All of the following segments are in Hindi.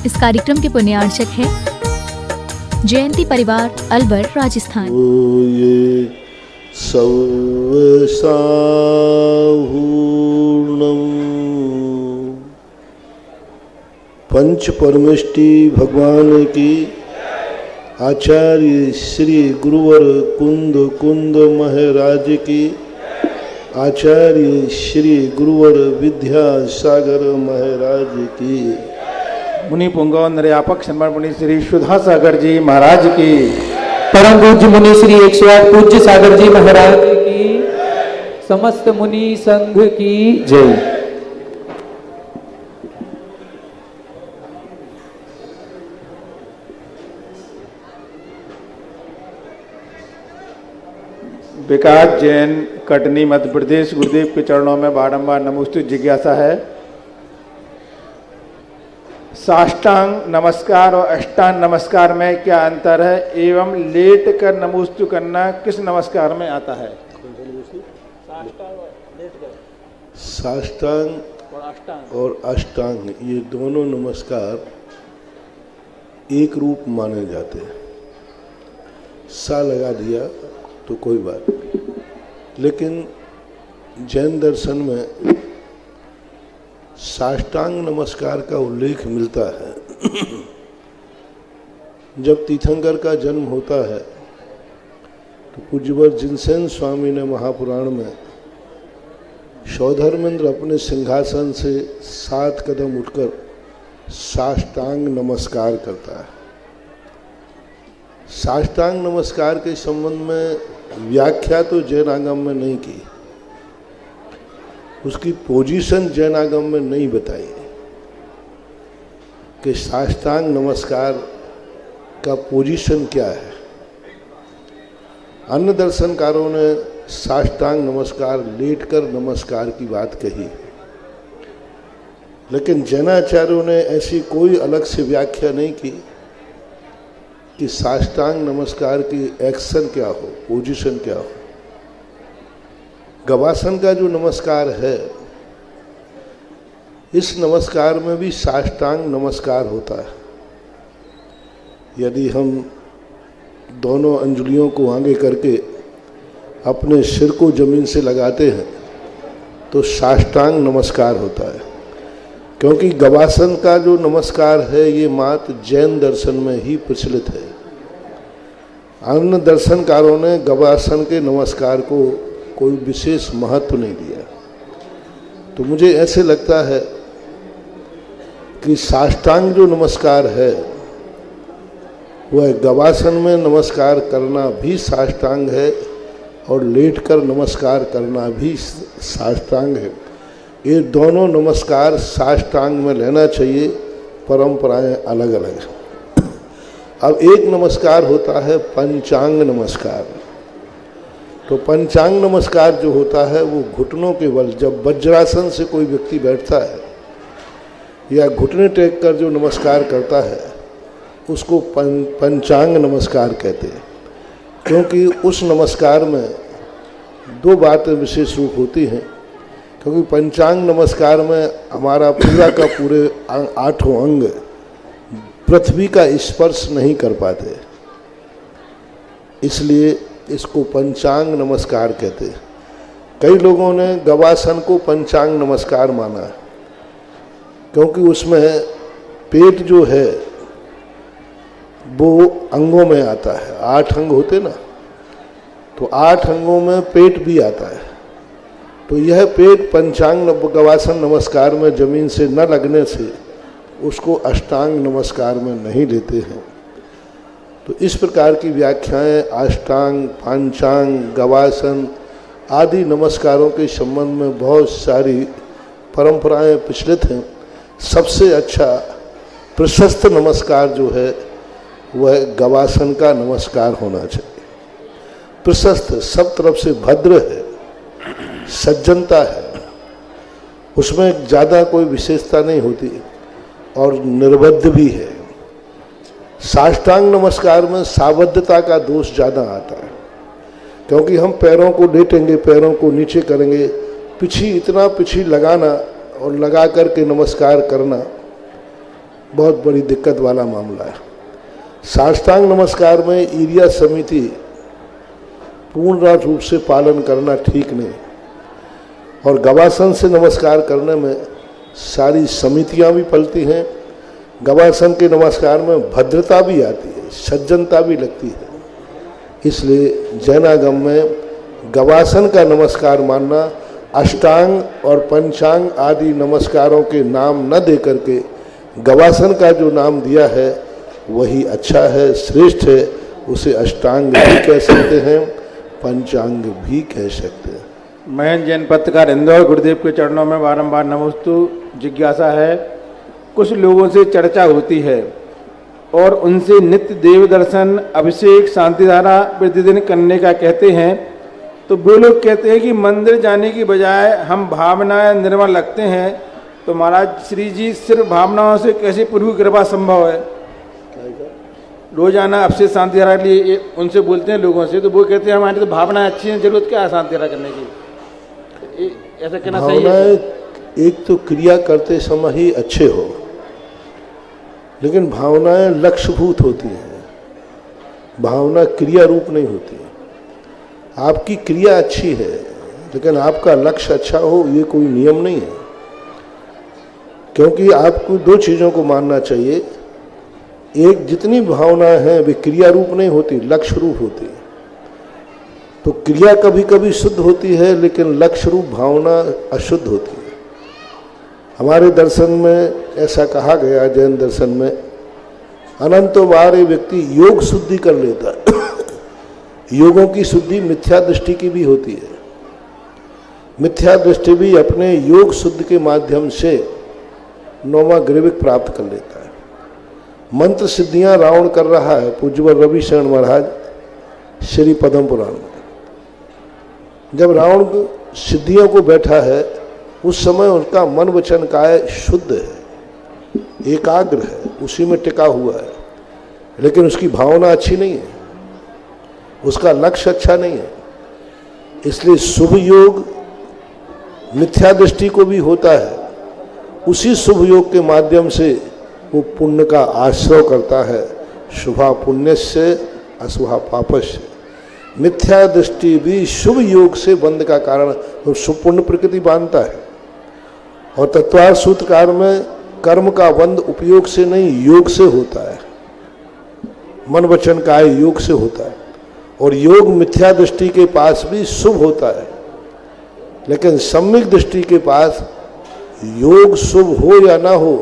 इस कार्यक्रम के पुण्यार्चक है जयंती परिवार अलवर राजस्थान। ये सौसाहूर्णम पंच परमेष्टि भगवान की आचार्य श्री गुरुवर कुंद कुंद महाराज की आचार्य श्री गुरुवर विद्यासागर महाराज की मुनि पुंगव निर्यापक शंबर मुनि श्री सुधा सागर जी महाराज की परम पूज्य मुनि श्री 108 पूज्य सागर जी महाराज की समस्त मुनि संघ की जय। विकास जैन कटनी मध्य प्रदेश गुरुदेव के चरणों में बारंबार नमोस्तु जिज्ञासा है। साष्टांग नमस्कार और अष्टांग नमस्कार में क्या अंतर है एवं लेट कर नमोस्तु करना किस नमस्कार में आता है? साष्टांग और अष्टांग ये दोनों नमस्कार एक रूप माने जाते हैं। सा लगा दिया तो कोई बात नहीं, लेकिन जैन दर्शन में साष्टांग नमस्कार का उल्लेख मिलता है। जब तीर्थंकर का जन्म होता है तो पूज्यवर जिनसेन स्वामी ने महापुराण में सौधर्मेंद्र अपने सिंहासन से 7 कदम उठकर साष्टांग नमस्कार करता है। साष्टांग नमस्कार के संबंध में व्याख्या तो जैनागम में नहीं की, उसकी पोजीशन जैनागम में नहीं बताई कि साष्टांग नमस्कार का पोजीशन क्या है। अन्य दर्शनकारों ने साष्टांग नमस्कार लेटकर नमस्कार की बात कही, लेकिन जैनाचार्यों ने ऐसी कोई अलग से व्याख्या नहीं की कि साष्टांग नमस्कार की एक्शन क्या हो, पोजीशन क्या हो। गवासन का जो नमस्कार है, इस नमस्कार में भी साष्टांग नमस्कार होता है। यदि हम दोनों अंजुलियों को आगे करके अपने सिर को जमीन से लगाते हैं तो साष्टांग नमस्कार होता है, क्योंकि गवासन का जो नमस्कार है ये मात्र जैन दर्शन में ही प्रचलित है। अन्य दर्शनकारों ने गवासन के नमस्कार को कोई विशेष महत्व नहीं दिया। तो मुझे ऐसे लगता है कि साष्टांग जो नमस्कार है वह गवासन में नमस्कार करना भी साष्टांग है और लेटकर नमस्कार करना भी साष्टांग है। ये दोनों नमस्कार साष्टांग में लेना चाहिए, परंपराएं अलग अलग हैं। अब एक नमस्कार होता है पंचांग नमस्कार। तो पंचांग नमस्कार जो होता है वो घुटनों के बल, जब वज्रासन से कोई व्यक्ति बैठता है या घुटने टेक कर जो नमस्कार करता है उसको पंचांग नमस्कार कहते हैं, क्योंकि उस नमस्कार में 2 बातें विशेष रूप होती हैं। क्योंकि पंचांग नमस्कार में हमारा पूरा का पूरे 8 अंग पृथ्वी का स्पर्श नहीं कर पाते, इसलिए इसको पंचांग नमस्कार कहते हैं। कई लोगों ने गवासन को पंचांग नमस्कार माना है, क्योंकि उसमें पेट जो है वो अंगों में आता है। 8 अंग होते ना, तो 8 अंगों में पेट भी आता है। तो यह पेट पंचांग गवासन नमस्कार में जमीन से न लगने से उसको अष्टांग नमस्कार में नहीं लेते हैं। तो इस प्रकार की व्याख्याएं अष्टांग, पंचांग, गवासन आदि नमस्कारों के संबंध में बहुत सारी परंपराएं प्रचलित हैं। सबसे अच्छा प्रशस्त नमस्कार जो है वह गवासन का नमस्कार होना चाहिए। प्रशस्त, सब तरफ से भद्र है, सज्जनता है, उसमें ज़्यादा कोई विशेषता नहीं होती और निर्बद्ध भी है। साष्टांग नमस्कार में सावद्धता का दोष ज़्यादा आता है, क्योंकि हम पैरों को लेटेंगे, पैरों को नीचे करेंगे, पिछी लगाना और लगा करके नमस्कार करना, बहुत बड़ी दिक्कत वाला मामला है। साष्टांग नमस्कार में एरिया समिति पूर्ण रूप से पालन करना ठीक नहीं, और गवासन से नमस्कार करने में सारी समितियां भी पलती हैं। गवासन के नमस्कार में भद्रता भी आती है, सज्जनता भी लगती है। इसलिए जैनागम में गवासन का नमस्कार मानना, अष्टांग और पंचांग आदि नमस्कारों के नाम न दे करके गवासन का जो नाम दिया है वही अच्छा है, श्रेष्ठ है। उसे अष्टांग भी कह सकते हैं, पंचांग भी कह सकते हैं। मैं जैन पत्रकार इंदौर गुरुदेव के चरणों में बारंबार नमोस्तु। जिज्ञासा है, कुछ लोगों से चर्चा होती है और उनसे नित्य देव दर्शन, अभिषेक, शांतिधारा प्रतिदिन करने का कहते हैं, तो वे लोग कहते हैं कि मंदिर जाने की बजाय हम भावनाएं निर्मल रखते हैं। तो महाराज श्री जी, सिर्फ भावनाओं से कैसे प्रभु की कृपा संभव है? रोजाना अभिषेक शांतिधारा के लिए उनसे बोलते हैं लोगों से, तो वो कहते हैं हमारी तो भावनाएं अच्छी हैं, जरूरत क्या है शांतिधारा करने की? ऐसा कहना सही है? एक तो क्रिया करते समय ही अच्छे हो, लेकिन भावनाएं लक्ष्यभूत होती हैं, भावना क्रिया रूप नहीं होती। आपकी क्रिया अच्छी है लेकिन आपका लक्ष्य अच्छा हो, ये कोई नियम नहीं है। क्योंकि आपको दो चीज़ों को मानना चाहिए। एक, जितनी भावनाएं हैं वे क्रिया रूप नहीं होती, लक्ष्य रूप होती है। तो क्रिया कभी कभी शुद्ध होती है लेकिन लक्ष्य रूप भावना अशुद्ध होती है। हमारे दर्शन में ऐसा कहा गया, जैन दर्शन में, अनंतो बार व्यक्ति योग शुद्धि कर लेता है। योगों की शुद्धि मिथ्या दृष्टि की भी होती है। मिथ्या दृष्टि भी अपने योग शुद्ध के माध्यम से नौमा ग्रेविक प्राप्त कर लेता है। मंत्र सिद्धियां रावण कर रहा है, पूज्यवर रवि शरण महाराज श्री पद्म पुराण में। जब रावण सिद्धियों को बैठा है उस समय उसका मन वचन काया शुद्ध है, एकाग्र है, उसी में टिका हुआ है, लेकिन उसकी भावना अच्छी नहीं है, उसका लक्ष्य अच्छा नहीं है। इसलिए शुभ योग मिथ्या दृष्टि को भी होता है, उसी शुभ योग के माध्यम से वो पुण्य का आश्रय करता है। शुभा पुण्यस्य अशुभा पापस्य। मिथ्या दृष्टि भी शुभ योग से बंध का कारण, तो शुभ पुण्य प्रकृति बांधता है। और तत्वार्थ सूत्रकार में कर्म का बंध उपयोग से नहीं, योग से होता है। मन वचन काया योग से होता है, और योग मिथ्या दृष्टि के पास भी शुभ होता है, लेकिन सम्यक दृष्टि के पास योग शुभ हो या ना हो,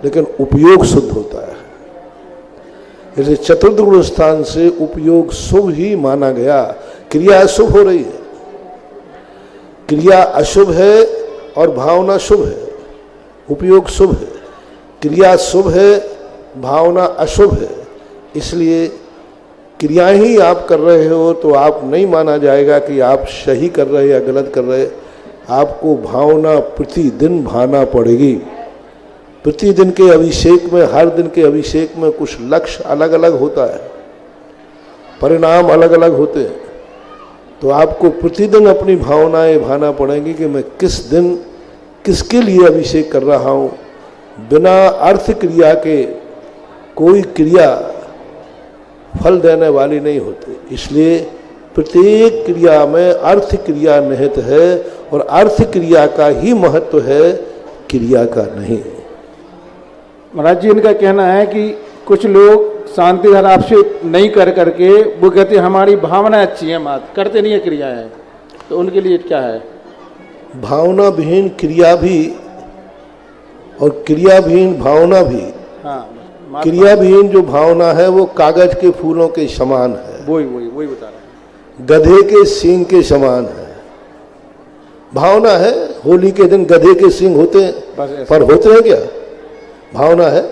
लेकिन उपयोग शुद्ध होता है। इसलिए चतुर्थ गुण स्थान से उपयोग शुभ ही माना गया। क्रिया अशुभ हो रही है, क्रिया अशुभ है और भावना शुभ है, उपयोग शुभ है। क्रिया शुभ है, भावना अशुभ है। इसलिए क्रियाएं ही आप कर रहे हो तो आप नहीं माना जाएगा कि आप सही कर रहे या गलत कर रहे। आपको भावना प्रतिदिन भाना पड़ेगी। प्रतिदिन के अभिषेक में, हर दिन के अभिषेक में कुछ लक्ष्य अलग अलग होता है, परिणाम अलग अलग होते हैं। तो आपको प्रतिदिन अपनी भावनाएं भाना पड़ेंगी कि मैं किस दिन किसके लिए अभिषेक कर रहा हूँ। बिना अर्थ क्रिया के कोई क्रिया फल देने वाली नहीं होती। इसलिए प्रत्येक क्रिया में अर्थ क्रिया निहित है, और अर्थ क्रिया का ही महत्व है, क्रिया का नहीं। महाराज जी, इनका कहना है कि कुछ लोग शांतिधारा आपसे नहीं कर करके वो कहते हैं हमारी भावना अच्छी है, मात करते नहीं है क्रियाएं, तो उनके लिए क्या है? भावना विहीन क्रिया भी और क्रिया विहीन भावना भी। हाँ, क्रिया विहीन जो भावना है वो कागज के फूलों के समान है, वही बता रहे हैं। गधे के सींग के समान है। भावना है, होली के दिन गधे के सींग होते हैं, पर होते हैं क्या? भावना है।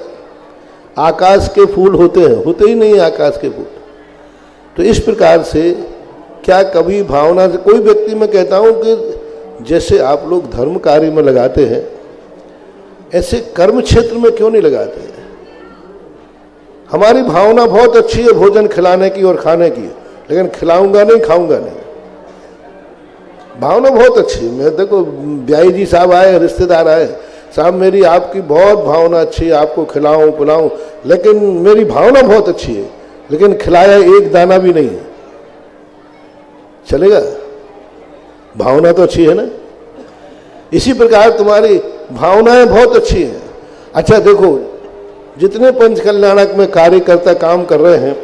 आकाश के फूल होते हैं, होते ही नहीं आकाश के फूल। तो इस प्रकार से क्या कभी भावना से कोई व्यक्ति, मैं कहता हूं कि जैसे आप लोग धर्म कार्य में लगाते हैं, ऐसे कर्म क्षेत्र में क्यों नहीं लगाते हैं? हमारी भावना बहुत अच्छी है भोजन खिलाने की और खाने की, लेकिन खिलाऊंगा नहीं, खाऊंगा नहीं। भावना बहुत अच्छी है। मैं देखो, ब्याई जी साहब आए, रिश्तेदार आए, साहब मेरी आपकी बहुत भावना अच्छी है, आपको खिलाऊं पिलाऊं, लेकिन मेरी भावना बहुत अच्छी है, लेकिन खिलाया एक दाना भी नहीं है, चलेगा? भावना तो अच्छी है ना। इसी प्रकार तुम्हारी भावनाएं बहुत अच्छी हैं। अच्छा देखो, जितने पंच कल्याणक में कार्यकर्ता काम कर रहे हैं,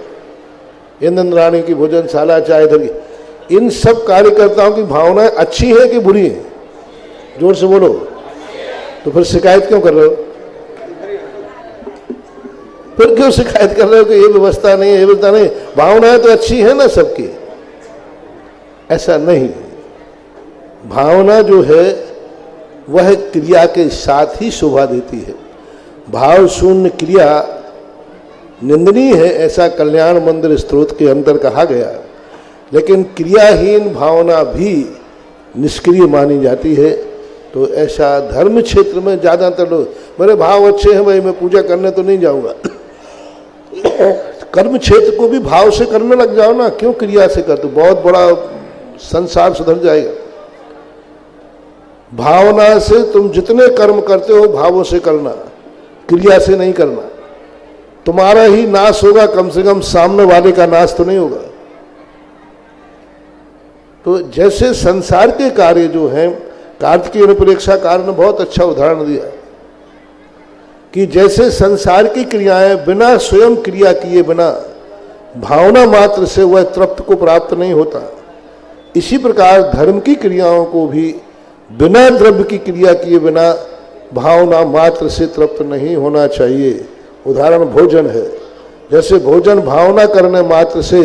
इंद्राणी की भोजनशाला, चाहे इधर की, इन सब कार्यकर्ताओं की भावनाएं अच्छी है कि बुरी है? जोर से बोलो। तो फिर शिकायत क्यों कर रहे हो? फिर क्यों शिकायत कर रहे हो कि ये व्यवस्था नहीं है, ये व्यवस्था नहीं? भावनाएं तो अच्छी है ना सबकी। ऐसा नहीं, भावना जो है वह क्रिया के साथ ही शोभा देती है। भाव शून्य क्रिया निंदनीय है, ऐसा कल्याण मंदिर स्तोत्र के अंदर कहा गया। लेकिन क्रियाहीन भावना भी निष्क्रिय मानी जाती है। तो ऐसा धर्म क्षेत्र में ज़्यादातर लोग, मेरे भाव अच्छे हैं भाई, मैं पूजा करने तो नहीं जाऊंगा। कर्म क्षेत्र को भी भाव से करने लग जाओ ना, क्यों क्रिया से कर? तो बहुत बड़ा संसार सुधर जाएगा। भावना से तुम जितने कर्म करते हो भावों से करना, क्रिया से नहीं करना। तुम्हारा ही नाश होगा, कम से कम सामने वाले का नाश तो नहीं होगा। तो जैसे संसार के कार्य जो हैं, कार्तिकेय अनुप्रेक्षाकार ने बहुत अच्छा उदाहरण दिया कि जैसे संसार की क्रियाएं बिना स्वयं क्रिया किए, बिना भावना मात्र से वह तृप्त को प्राप्त नहीं होता, इसी प्रकार धर्म की क्रियाओं को भी बिना द्रव्य की क्रिया किए, बिना भावना मात्र से तृप्त नहीं होना चाहिए। उदाहरण भोजन है। जैसे भोजन भावना करने मात्र से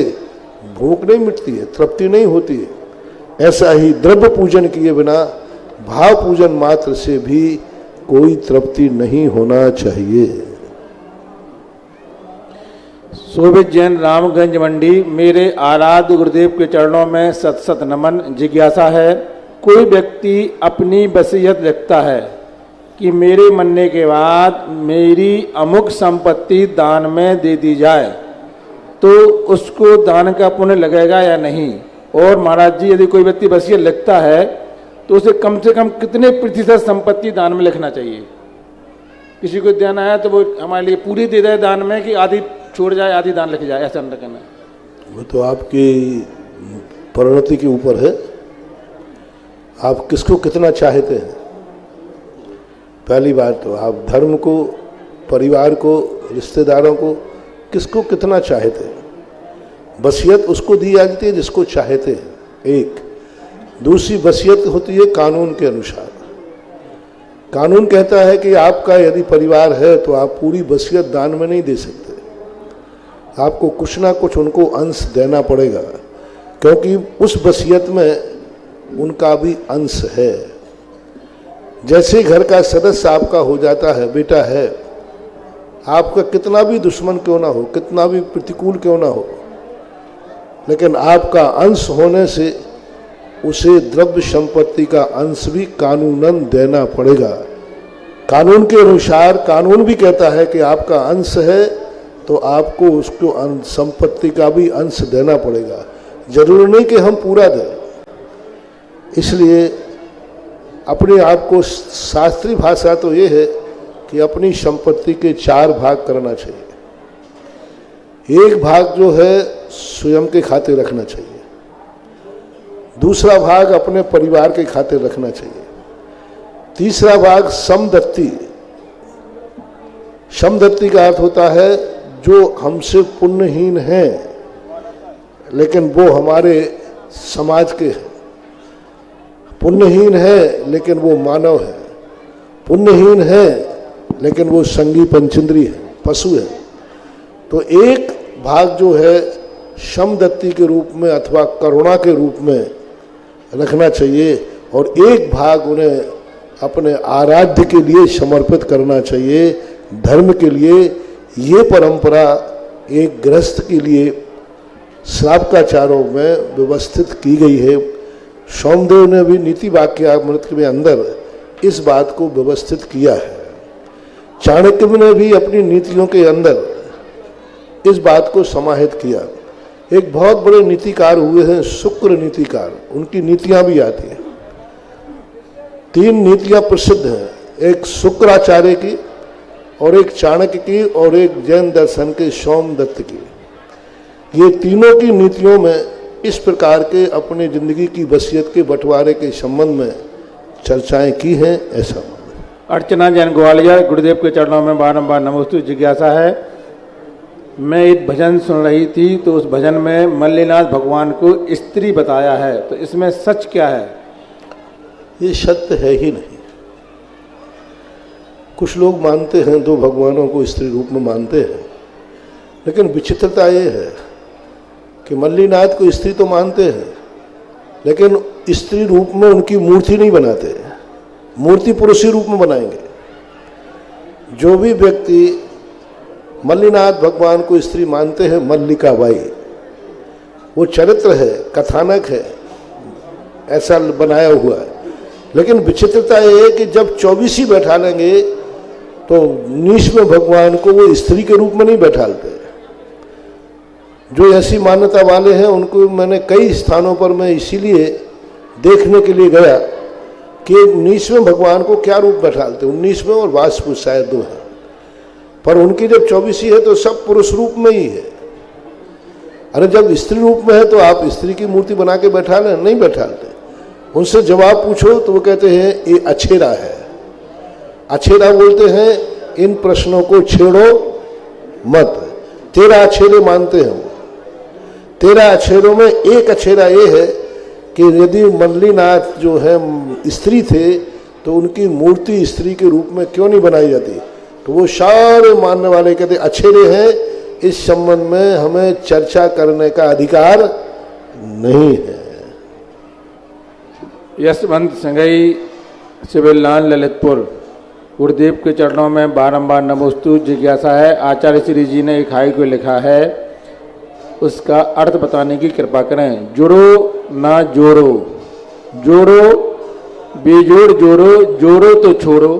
भूख नहीं मिटती है, तृप्ति नहीं होती है, ऐसा ही द्रव्य पूजन किए बिना भाव पूजन मात्र से भी कोई तृप्ति नहीं होना चाहिए। शोभित जैन, रामगंज मंडी। मेरे आराध्य गुरुदेव के चरणों में सत सत नमन। जिज्ञासा है, कोई व्यक्ति अपनी वसीयत लिखता है कि मेरे मरने के बाद मेरी अमुक संपत्ति दान में दे दी जाए, तो उसको दान का पुण्य लगेगा या नहीं? और महाराज जी, यदि कोई व्यक्ति वसीयत लिखता है तो उसे कम से कम कितने प्रतिशत संपत्ति दान में लिखना चाहिए? किसी को देना है तो वो हमारे लिए पूरी दे दे दान में, कि आधी छोड़ जाए आधी दान लिख जाए, ऐसा न करना। वो तो आपकी परिणति के ऊपर है, आप किसको कितना चाहते हैं। पहली बात तो आप धर्म को, परिवार को, रिश्तेदारों को किसको कितना चाहते हैं। वसीयत उसको दी जाती है जिसको चाहते हैं। एक दूसरी वसीयत होती है कानून के अनुसार। कानून कहता है कि आपका यदि परिवार है तो आप पूरी वसीयत दान में नहीं दे सकते, आपको कुछ ना कुछ उनको अंश देना पड़ेगा, क्योंकि उस वसीयत में उनका भी अंश है। जैसे घर का सदस्य आपका हो जाता है, बेटा है, आपका कितना भी दुश्मन क्यों ना हो, कितना भी प्रतिकूल क्यों ना हो, लेकिन आपका अंश होने से उसे द्रव्य संपत्ति का अंश भी कानूनन देना पड़ेगा। कानून के अनुसार कानून भी कहता है कि आपका अंश है तो आपको उसको संपत्ति का भी अंश देना पड़ेगा। जरूरी नहीं कि हम पूरा दें। इसलिए अपने आप को, शास्त्रीय भाषा तो ये है कि अपनी संपत्ति के 4 भाग करना चाहिए। एक भाग जो है स्वयं के खाते रखना चाहिए, दूसरा भाग अपने परिवार के खाते रखना चाहिए, तीसरा भाग समदत्ती। समदत्ती का अर्थ होता है जो हमसे पुण्यहीन हैं लेकिन वो हमारे समाज के हैं। पुण्यहीन है लेकिन वो मानव है, पुण्यहीन है लेकिन वो संगी पंचेंद्रिय है, पशु है। तो एक भाग जो है समदत्ती के रूप में अथवा करुणा के रूप में रखना चाहिए, और एक भाग उन्हें अपने आराध्य के लिए समर्पित करना चाहिए, धर्म के लिए। ये परंपरा एक गृहस्थ के लिए श्रावकाचारों में व्यवस्थित की गई है। सोमदेव ने भी नीति वाक्यामृत के अंदर इस बात को व्यवस्थित किया है। चाणक्य ने भी अपनी नीतियों के अंदर इस बात को समाहित किया। एक बहुत बड़े नीतिकार हुए हैं शुक्र नीतिकार, उनकी नीतियां भी आती हैं। 3 नीतियां प्रसिद्ध हैं। एक शुक्राचार्य की और एक चाणक्य की और एक जैन दर्शन के सोमदत्त की। ये तीनों की नीतियों में इस प्रकार के अपनी जिंदगी की वसीयत के बंटवारे के संबंध में चर्चाएं की हैं। ऐसा अर्चना जैन ग्वालियर, गुरुदेव के चरणों में बारंबार नमोस्तु। जिज्ञासा है, मैं एक भजन सुन रही थी तो उस भजन में मल्लीनाथ भगवान को स्त्री बताया है, तो इसमें सच क्या है? ये सत्य है ही नहीं। कुछ लोग मानते हैं, दो भगवानों को स्त्री रूप में मानते हैं, लेकिन विचित्रता ये है कि मल्लीनाथ को स्त्री तो मानते हैं, लेकिन स्त्री रूप में उनकी मूर्ति नहीं बनाते, मूर्ति पुरुषी रूप में बनाएंगे। जो भी व्यक्ति मल्लीनाथ भगवान को स्त्री मानते हैं, मल्लिका बाई, वो चरित्र है, कथानक है, ऐसा बनाया हुआ है। लेकिन विचित्रता ये है कि जब 24 ही बैठा लेंगे तो नीच में भगवान को वो स्त्री के रूप में नहीं बैठालते। जो ऐसी मान्यता वाले हैं उनको मैंने कई स्थानों पर मैं इसीलिए देखने के लिए गया कि 19वें भगवान को क्या रूप बैठालते, 19वें और वासपुर शायद दो हैं, पर उनकी जब 24 ही है तो सब पुरुष रूप में ही है। अरे जब स्त्री रूप में है तो आप स्त्री की मूर्ति बना के बैठा लें, नहीं बैठालते। उनसे जवाब पूछो तो वो कहते हैं ये अछेरा है। अछेरा बोलते हैं इन प्रश्नों को छेड़ो मत, 13 अछेरे मानते हैं वो। 13 अछेरों में एक अछेरा ये है कि यदि मल्लीनाथ जो है स्त्री थे तो उनकी मूर्ति स्त्री के रूप में क्यों नहीं बनाई जाती, तो वो सारे मानने वाले कहते अछेरे हैं, इस संबंध में हमें चर्चा करने का अधिकार नहीं है। यशवंत संगई, सिविल लाइन, ललितपुर, गुरुदेव के चरणों में बारंबार नमोस्तु। जिज्ञासा है, आचार्य श्री जी ने एक हाई को लिखा है, उसका अर्थ बताने की कृपा करें। जोड़ो ना जोड़ो, जोड़ो बेजोड़ जोड़ो, जोड़ो तो छोड़ो।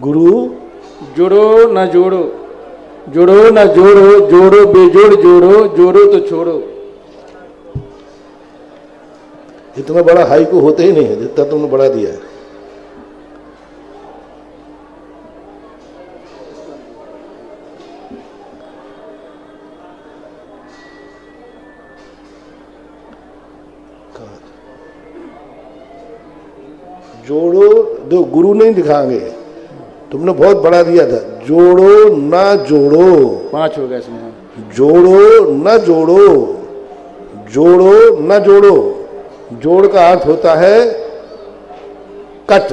गुरु जोड़ो ना जोड़ो, जोड़ो ना जोड़ो, जोड़ो बेजोड़ जोड़ो, जोड़ो तो छोड़ो। इतना बड़ा हाई को होते ही नहीं है जितना तुमने बढ़ा दिया है। जोड़ो, दो गुरु नहीं दिखाएंगे, तुमने बहुत बड़ा दिया था। जोड़ो ना जोड़ो, 5 हो गए इसमें। जोड़ो ना जोड़ो, जोड़ो ना जोड़ो। जोड़ का अर्थ होता है कट,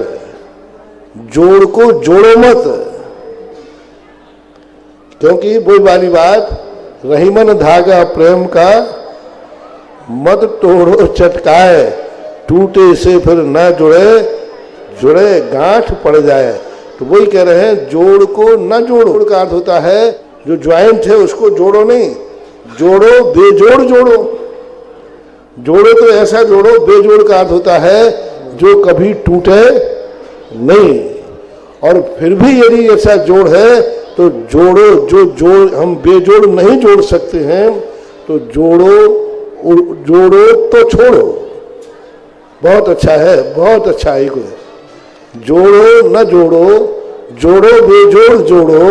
जोड़ को जोड़ो मत, क्योंकि वो वाली बात, रहीमन धागा प्रेम का मत तोड़ो चटकाए, टूटे से फिर न जुड़े, जुड़े गांठ पड़ जाए। तो वही कह रहे हैं जोड़ को न जोड़ो। जोड़ का अर्थ होता है जो ज्वाइंट है उसको जोड़ो नहीं, जोड़ो बेजोड़ जोड़ो। जोड़ो तो ऐसा जोड़ो, बेजोड़ का अर्थ होता है जो कभी टूटे नहीं। और फिर भी यदि ऐसा जोड़ है तो जोड़ो, जो जोड़ हम बेजोड़ नहीं जोड़ सकते हैं तो जोड़ो, जोड़ो तो छोड़ो। बहुत अच्छा है, बहुत अच्छा है। कोई जोड़ो न जोड़ो, जोड़ो बेजोड़ जोड़ो,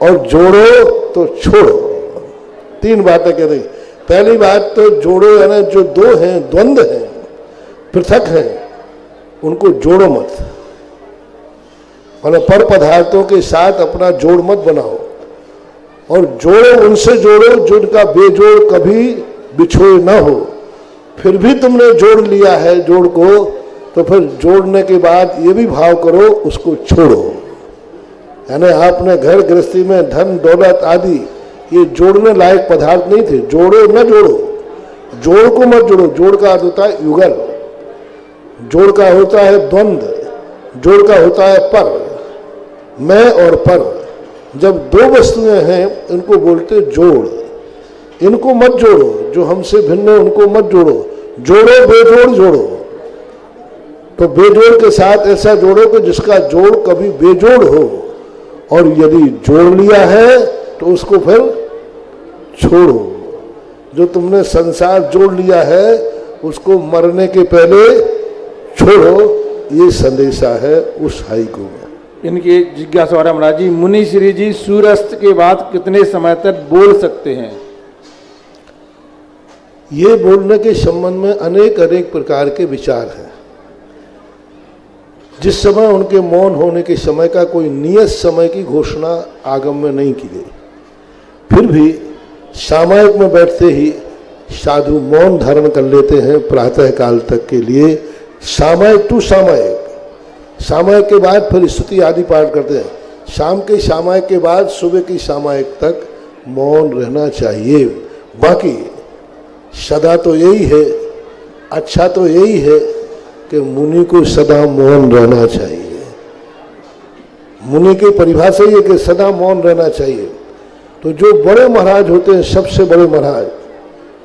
और जोड़ो तो छोड़ो। 3 बातें कह रही। पहली बात तो जोड़ो यानी जो दो हैं, द्वंद्व हैं, पृथक हैं, उनको जोड़ो मत। मतलब पर पदार्थों के साथ अपना जोड़ मत बनाओ, और जोड़ो उनसे जोड़ो जिनका बेजोड़ कभी बिछोए न हो। फिर भी तुमने जोड़ लिया है जोड़ को, तो फिर जोड़ने के बाद ये भी भाव करो उसको छोड़ो। यानी आपने घर गृहस्थी में धन दौलत आदि ये जोड़ने लायक पदार्थ नहीं थे। जोड़ो न जोड़ो, जोड़ को मत जोड़ो। जोड़ का अर्थ होता है युगल, जोड़ का होता है द्वंद्व, जोड़ का होता है पर, मैं और पर। जब 2 वस्तुएं हैं इनको बोलते जोड़। इनको मत जोड़ो, जो हमसे भिन्न है उनको मत जोड़ो। जोड़ो बेजोड़ जोड़ो। तो बेजोड़ के साथ ऐसा जोड़ो कि जिसका जोड़ कभी बेजोड़ हो, और यदि जोड़ लिया है तो उसको फिर छोड़ो। जो तुमने संसार जोड़ लिया है उसको मरने के पहले छोड़ो। ये संदेशा है उस हाई को में। इनकी जिज्ञासा हो रहा है महाराज जी, मुनि श्री जी सूर्यास्त के बाद कितने समय तक बोल सकते हैं? ये बोलने के संबंध में अनेक अनेक प्रकार के विचार हैं। जिस समय उनके मौन होने के समय का कोई नियत समय की घोषणा आगम में नहीं की गई, फिर भी सामयिक में बैठते ही साधु मौन धारण कर लेते हैं प्रातः काल तक के लिए। सामयिक टू सामयिक, सामयिक के बाद फिर स्तुति आदि पाठ करते हैं। शाम के सामयिक के बाद सुबह की सामयिक तक मौन रहना चाहिए। बाकी सदा तो यही है, अच्छा तो यही है कि मुनि को सदा मौन रहना चाहिए। मुनि की परिभाषा ये कि सदा मौन रहना चाहिए। तो जो बड़े महाराज होते हैं, सबसे बड़े महाराज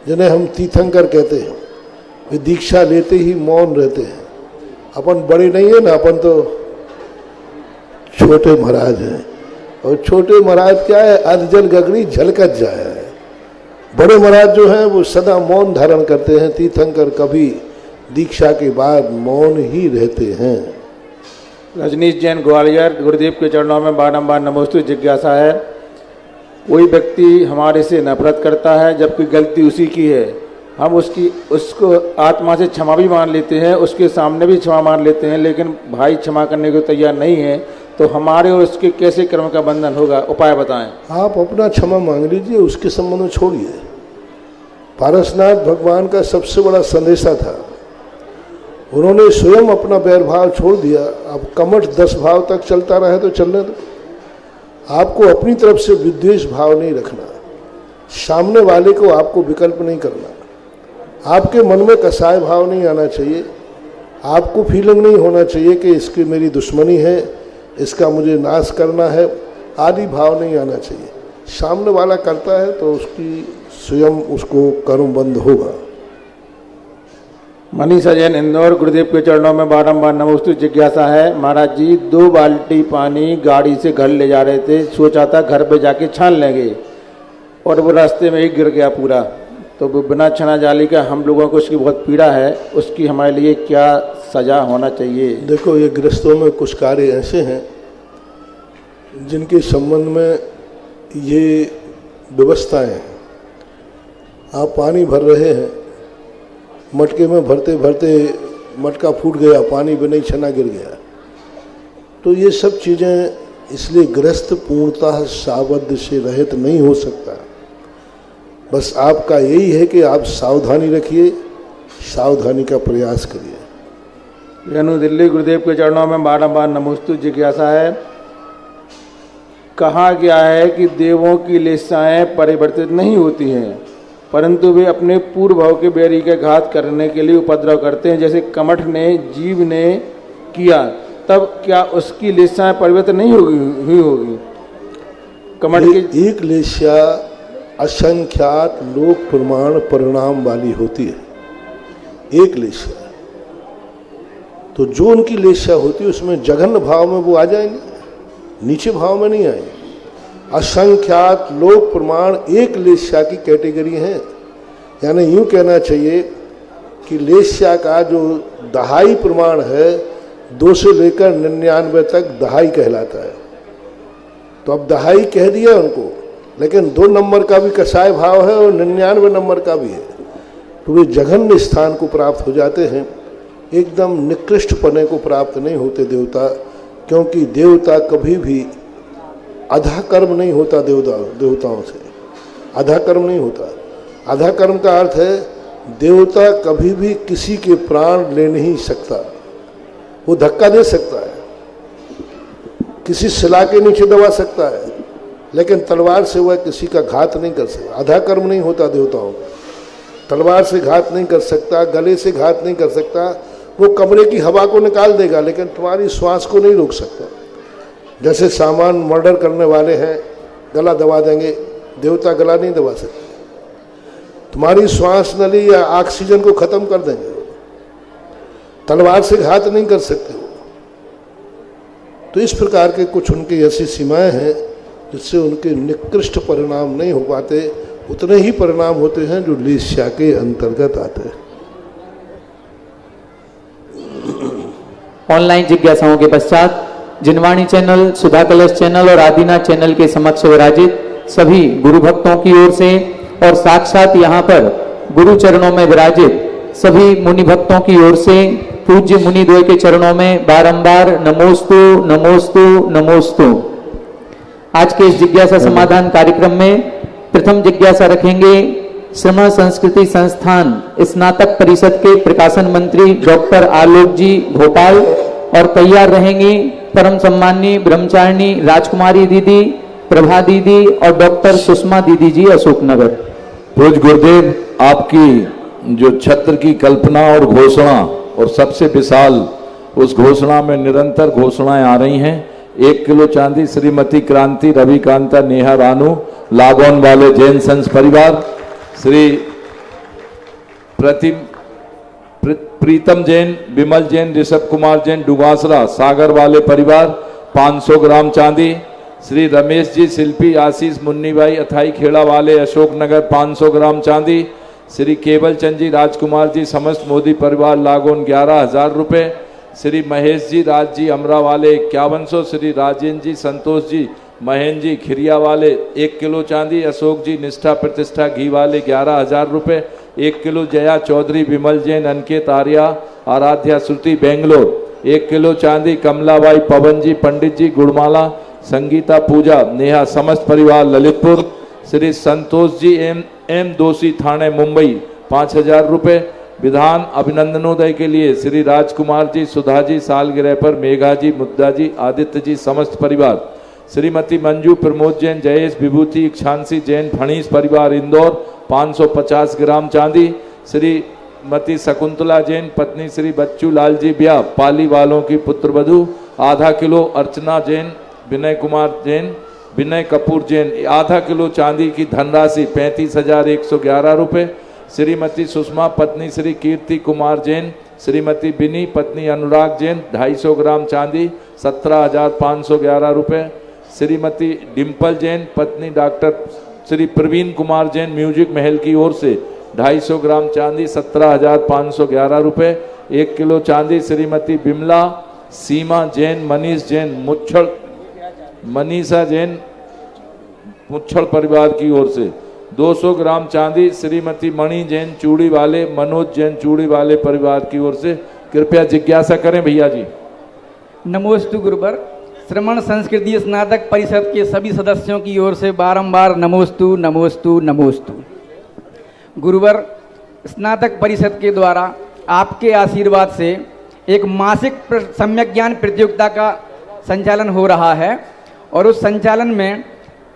जिन्हें हम तीर्थंकर कहते हैं, वे दीक्षा लेते ही मौन रहते हैं। अपन बड़े नहीं है ना, अपन तो छोटे महाराज हैं। और छोटे महाराज क्या है, अधजल गगरी झलकत जाए। बड़े महाराज जो हैं वो सदा मौन धारण करते हैं। तीर्थंकर कभी दीक्षा के बाद मौन ही रहते हैं। रजनीश जैन ग्वालियर, गुरुदेव के चरणों में बारंबार नमोस्तु। जिज्ञासा है, कोई व्यक्ति हमारे से नफरत करता है जबकि गलती उसी की है, हम उसको आत्मा से क्षमा भी मान लेते हैं, उसके सामने भी क्षमा मान लेते हैं, लेकिन भाई क्षमा करने को तैयार नहीं है, तो हमारे और उसके कैसे कर्म का बंधन होगा? उपाय बताएं। आप अपना क्षमा मांग लीजिए, उसके संबंध में छोड़िए। पारसनाथ भगवान का सबसे बड़ा संदेशा था, उन्होंने स्वयं अपना बैर भाव छोड़ दिया। अब कमठ 10 भाव तक चलता रहे तो चलने दो। आपको अपनी तरफ से विद्वेष भाव नहीं रखना, सामने वाले को आपको विकल्प नहीं करना, आपके मन में कसाय भाव नहीं आना चाहिए, आपको फीलिंग नहीं होना चाहिए कि इसकी मेरी दुश्मनी है, इसका मुझे नाश करना है, आदि भाव नहीं आना चाहिए। सामने वाला करता है तो उसकी स्वयं उसको कर्म बंद होगा। मनीषा जैन इंदौर, गुरुदेव के चरणों में बारंबार नमोस्तु। जिज्ञासा है, महाराज जी 2 बाल्टी पानी गाड़ी से घर ले जा रहे थे, सोचा था घर पे जाके छान लेंगे, और वो रास्ते में ही गिर गया पूरा। तो वो बिना छना जाली का, हम लोगों को उसकी बहुत पीड़ा है, उसकी हमारे लिए क्या सजा होना चाहिए? देखो, ये गृहस्थों में कुछ कार्य ऐसे हैं जिनके संबंध में ये व्यवस्थाएं हैं। आप पानी भर रहे हैं, मटके में भरते भरते मटका फूट गया, पानी में नहीं छना गिर गया, तो ये सब चीज़ें, इसलिए गृहस्थ पूर्णतः सावध से रहित नहीं हो सकता। बस आपका यही है कि आप सावधानी रखिए, सावधानी का प्रयास करिए। रेणु दिल्ली, गुरुदेव के चरणों में बारंबार नमोस्तु। जिज्ञासा है, कहा गया है कि देवों की लेसाएं परिवर्तित नहीं होती हैं, परंतु वे अपने पूर्व भाव के बैरी के घात करने के लिए उपद्रव करते हैं, जैसे कमठ ने जीव ने किया, तब क्या उसकी लेसाएं परिवर्तित नहीं हुई होगी? कमठ की एक लेस्या असंख्यात लोक प्रमाण परिणाम वाली होती है। एक लेस्या, तो जो उनकी लेस्या होती है उसमें जघन्य भाव में वो आ जाएंगे, नीचे भाव में नहीं आएंगे। असंख्यात लोक प्रमाण एक लेस्या की कैटेगरी है। यानी यूँ कहना चाहिए कि लेस्या का जो दहाई प्रमाण है 2 से लेकर 99 तक दहाई कहलाता है। तो अब दहाई कह दिया उनको, लेकिन 2 नंबर का भी कसाय भाव है और 99 नंबर का भी है, तो वे जघन्य स्थान को प्राप्त हो जाते हैं। एकदम निकृष्ट पने को प्राप्त नहीं होते देवता, क्योंकि देवता कभी भी आधा कर्म नहीं होता। देवताओं से आधा कर्म नहीं होता। आधा कर्म का अर्थ है देवता कभी भी किसी के प्राण ले नहीं सकता। वो धक्का दे सकता है, किसी शिला के नीचे दबा सकता है, लेकिन तलवार से वह किसी का घात नहीं कर सकता। आधा कर्म नहीं होता देवताओं का। तलवार से घात नहीं कर सकता, गले से घात नहीं कर सकता। वो कमरे की हवा को निकाल देगा, लेकिन तुम्हारी श्वास को नहीं रोक सकता। जैसे सामान मर्डर करने वाले हैं, गला दबा देंगे, देवता गला नहीं दबा सकते। तुम्हारी श्वास नली या ऑक्सीजन को खत्म कर देंगे, तलवार से घात नहीं कर सकते वो। तो इस प्रकार के कुछ उनकी ऐसी सीमाएं हैं जिससे उनके निकृष्ट परिणाम नहीं हो पाते। उतने ही परिणाम होते हैं जो लेस्या के अंतर्गत आते हैं। ऑनलाइन जिज्ञासाओं के पश्चात जिनवाणी चैनल, सुधा कलश चैनल और आदिनाथ चैनल के समक्ष विराजित सभी गुरु भक्तों की ओर से और साक्षात यहाँ पर गुरु चरणों में विराजित सभी मुनि भक्तों की ओर से पूज्य मुनि द्वय के चरणों में बारंबार नमोस्तु नमोस्तु नमोस्तु। आज के इस जिज्ञासा समाधान कार्यक्रम में प्रथम जिज्ञासा रखेंगे श्रमण संस्कृति संस्थान स्नातक परिषद के प्रकाशन मंत्री डॉक्टर आलोक जी भोपाल और तैयार रहेंगी परम सम्माननीय ब्रह्मचारिणी राजकुमारी दीदी, प्रभा दीदी और डॉक्टर सुषमा दीदी जी अशोकनगर। पूज्य गुरुदेव, आपकी जो छत्र की कल्पना और घोषणा और सबसे विशाल उस घोषणा में निरंतर घोषणाएं आ रही हैं। 1 किलो चांदी श्रीमती क्रांति रविकांता नेहा रानू लागोन वाले जैन संस परिवार, श्री प्रीतम जैन, विमल जैन, ऋषभ कुमार जैन डुगासरा सागर वाले परिवार 500 ग्राम चांदी, श्री रमेश जी शिल्पी आशीष मुन्नी भाई अथाई खेड़ा वाले अशोकनगर 500 ग्राम चांदी, श्री केवल चंद जी राजकुमार जी समस्त मोदी परिवार लागोन 11,000 रुपये, श्री महेश जी राज जी अमरा वाले 5100, श्री राजेंद्र जी संतोष जी महेंद्र जी खिरिया वाले 1 किलो चांदी, अशोक जी निष्ठा प्रतिष्ठा घी वाले 11,000 रुपये, 1 किलो जया चौधरी विमल जैन अंकित आर्या आराध्या श्रुति बेंगलोर 1 किलो चांदी, कमलाबाई पवन जी पंडित जी गुड़माला, संगीता पूजा नेहा समस्त परिवार ललितपुर, श्री संतोष जी एम दोषी थाने मुंबई 5,000 रुपये। विधान अभिनंदनोदय के लिए श्री राजकुमार जी सुधा जी सालगिरह पर मेघा जी मुद्दा जी आदित्य जी समस्त परिवार, श्रीमती मंजू प्रमोद जैन जयेश विभूति इक्षांसी जैन फणीस परिवार इंदौर 550 ग्राम चांदी, श्रीमती शकुंतला जैन पत्नी श्री बच्चू लाल जी ब्याह पाली वालों की पुत्रवधू आधा किलो, अर्चना जैन विनय कुमार जैन विनय कपूर जैन आधा किलो चांदी की धनराशि 35,111 रुपये, श्रीमती सुषमा पत्नी श्री कीर्ति कुमार जैन, श्रीमती बिनी पत्नी अनुराग जैन 250 ग्राम चांदी 17,511 रुपये, श्रीमती डिम्पल जैन पत्नी डॉक्टर श्री प्रवीण कुमार जैन म्यूजिक महल की ओर से 250 ग्राम चांदी 17,511 रुपये, 1 किलो चांदी श्रीमती बिमला सीमा जैन मनीष जैन मुच्छड़ मनीषा जैन मुच्छड़ परिवार की ओर से 200 ग्राम चांदी श्रीमती मणि जैन चूड़ी वाले मनोज जैन चूड़ी वाले परिवार की ओर से। कृपया जिज्ञासा करें भैया जी। नमोस्तु गुरुवर। श्रमण संस्कृति स्नातक परिषद के सभी सदस्यों की ओर से बारंबार नमोस्तु नमोस्तु नमोस्तु। गुरुवर, स्नातक परिषद के द्वारा आपके आशीर्वाद से एक मासिक सम्यक ज्ञान प्रतियोगिता का संचालन हो रहा है और उस संचालन में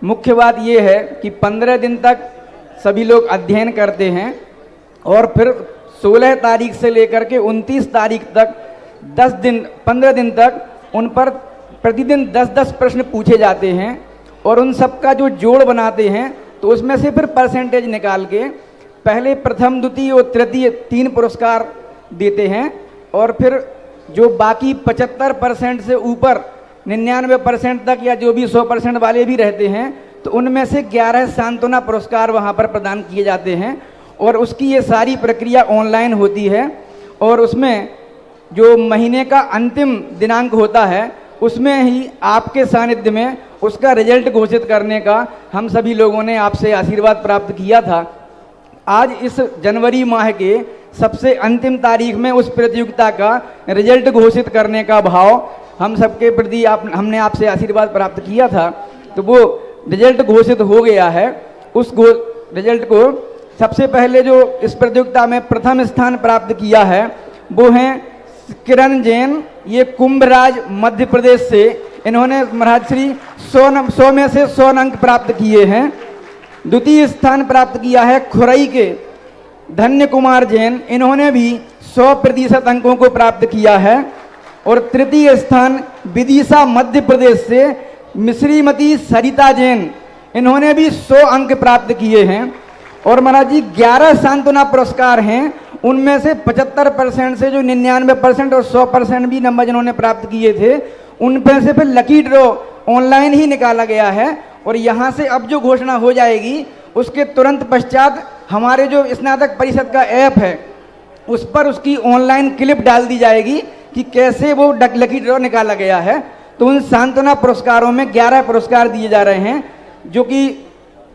मुख्य बात ये है कि 15 दिन तक सभी लोग अध्ययन करते हैं और फिर 16 तारीख से लेकर के 29 तारीख तक 15 दिन तक उन पर प्रतिदिन 10-10 प्रश्न पूछे जाते हैं और उन सब का जो जोड़ बनाते हैं तो उसमें से फिर परसेंटेज निकाल के पहले प्रथम द्वितीय और तृतीय 3 पुरस्कार देते हैं और फिर जो बाकी 75% से ऊपर 99% तक या जो भी 100% वाले भी रहते हैं तो उनमें से 11 सांत्वना पुरस्कार वहां पर प्रदान किए जाते हैं और उसकी ये सारी प्रक्रिया ऑनलाइन होती है और उसमें जो महीने का अंतिम दिनांक होता है उसमें ही आपके सानिध्य में उसका रिजल्ट घोषित करने का हम सभी लोगों ने आपसे आशीर्वाद प्राप्त किया था। आज इस जनवरी माह के सबसे अंतिम तारीख में उस प्रतियोगिता का रिजल्ट घोषित करने का भाव हम सबके प्रति हमने आपसे आशीर्वाद प्राप्त किया था, तो वो रिजल्ट घोषित हो गया है। उस रिजल्ट को सबसे पहले जो इस प्रतियोगिता में प्रथम स्थान प्राप्त किया है वो हैं किरण जैन, ये कुंभराज मध्य प्रदेश से। इन्होंने महाराज श्री 100 में से 100 अंक प्राप्त किए हैं। द्वितीय स्थान प्राप्त किया है खुरई के धन्य कुमार जैन, इन्होंने भी 100% अंकों को प्राप्त किया है। और तृतीय स्थान विदिशा मध्य प्रदेश से श्रीमती सरिता जैन, इन्होंने भी 100 अंक प्राप्त किए हैं। और महाराज जी 11 सांत्वना पुरस्कार हैं, उनमें से 75% से जो 99% और 100% भी नंबर जिन्होंने प्राप्त किए थे उन पर से फिर लकी ड्रॉ ऑनलाइन ही निकाला गया है। और यहाँ से अब जो घोषणा हो जाएगी उसके तुरंत पश्चात हमारे जो स्नातक परिषद का ऐप है उस पर उसकी ऑनलाइन क्लिप डाल दी जाएगी कि कैसे वो लकी ड्रॉ निकाला गया है। तो उन सांत्वना पुरस्कारों में 11 पुरस्कार दिए जा रहे हैं, जो कि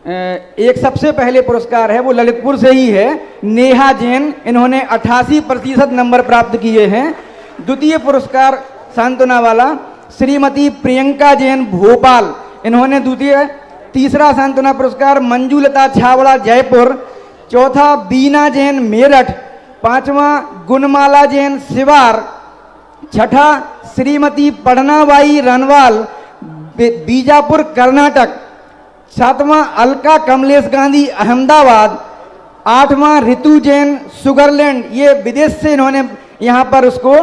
एक सबसे पहले पुरस्कार है वो ललितपुर से ही है, नेहा जैन, इन्होंने 88% नंबर प्राप्त किए हैं। द्वितीय पुरस्कार सांत्वना वाला श्रीमती प्रियंका जैन भोपाल, इन्होंने द्वितीय। तीसरा सांत्वना पुरस्कार मंजूलता छावड़ा जयपुर। चौथा बीना जैन मेरठ। पांचवा गुणमाला जैन सिवार। छठा श्रीमती पढ़नाबाई रनवाल बीजापुर कर्नाटक। सातवां अलका कमलेश गांधी अहमदाबाद। आठवां ऋतु जैन सुगरलैंड, ये विदेश से इन्होंने यहाँ पर उसको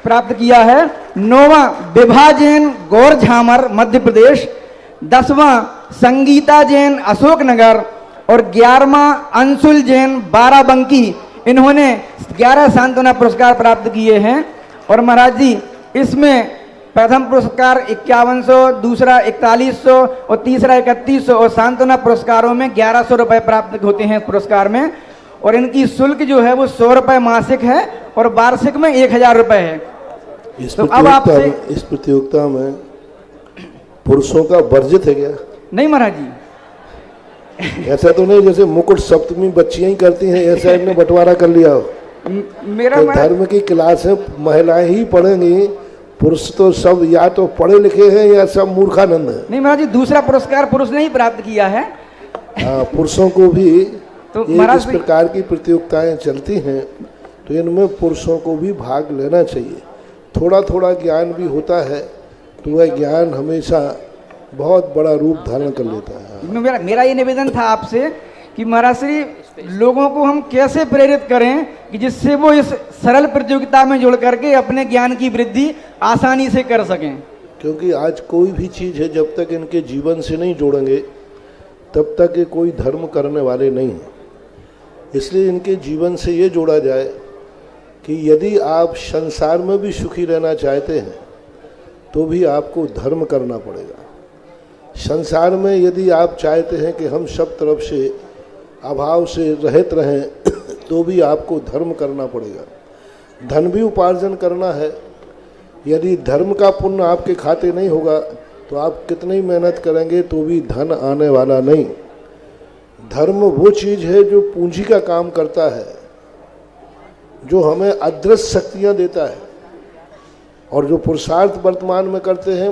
प्राप्त किया है। नौवां विभा जैन गौर झामर मध्य प्रदेश। 10वां संगीता जैन अशोकनगर। और 11वां अंशुल जैन बाराबंकी, इन्होंने 11 सांत्वना पुरस्कार प्राप्त किए हैं। और महाराज जी, इसमें प्रथम पुरस्कार 5100, दूसरा 4100 और तीसरा 3100, और सांत्वना पुरस्कारों में 1100 रुपए प्राप्त होते हैं पुरस्कार में। और इनकी शुल्क जो है वो 100 रुपए मासिक है और वार्षिक में 1000 रुपए है। तो अब आपसे इस प्रतियोगिता में पुरुषों का वर्जित है क्या? नहीं महाराज जी, ऐसा तो नहीं जैसे मुकुट सप्तमी बच्चियां ही करती हैं, ऐसा इन्होंने बंटवारा कर लिया हो। मेरा तो धर्म की क्लास है, महिलाएं ही पढ़ेंगी, पुरुष तो सब या तो पढ़े लिखे हैं या सब मूर्खानंद है। नहीं महाराज जी, दूसरा पुरस्कार पुरुष ने ही प्राप्त किया है। पुरुषों को भी तो इस प्रकार की प्रतियोगिताएं चलती हैं, तो इनमें पुरुषों को भी भाग लेना चाहिए। थोड़ा थोड़ा ज्ञान भी होता है तो वह ज्ञान हमेशा बहुत बड़ा रूप धारण कर लेता है। मेरा ये निवेदन था आपसे कि महाराज श्री, लोगों को हम कैसे प्रेरित करें कि जिससे वो इस सरल प्रतियोगिता में जुड़ करके अपने ज्ञान की वृद्धि आसानी से कर सकें। क्योंकि आज कोई भी चीज़ है, जब तक इनके जीवन से नहीं जोड़ेंगे तब तक ये कोई धर्म करने वाले नहीं हैं। इसलिए इनके जीवन से ये जोड़ा जाए कि यदि आप संसार में भी सुखी रहना चाहते हैं तो भी आपको धर्म करना पड़ेगा। संसार में यदि आप चाहते हैं कि हम सब तरफ से अभाव से रहित रहें तो भी आपको धर्म करना पड़ेगा। धन भी उपार्जन करना है। यदि धर्म का पुण्य आपके खाते नहीं होगा तो आप कितनी मेहनत करेंगे तो भी धन आने वाला नहीं। धर्म वो चीज़ है जो पूंजी का काम करता है, जो हमें अदृश्य शक्तियाँ देता है। और जो पुरुषार्थ वर्तमान में करते हैं,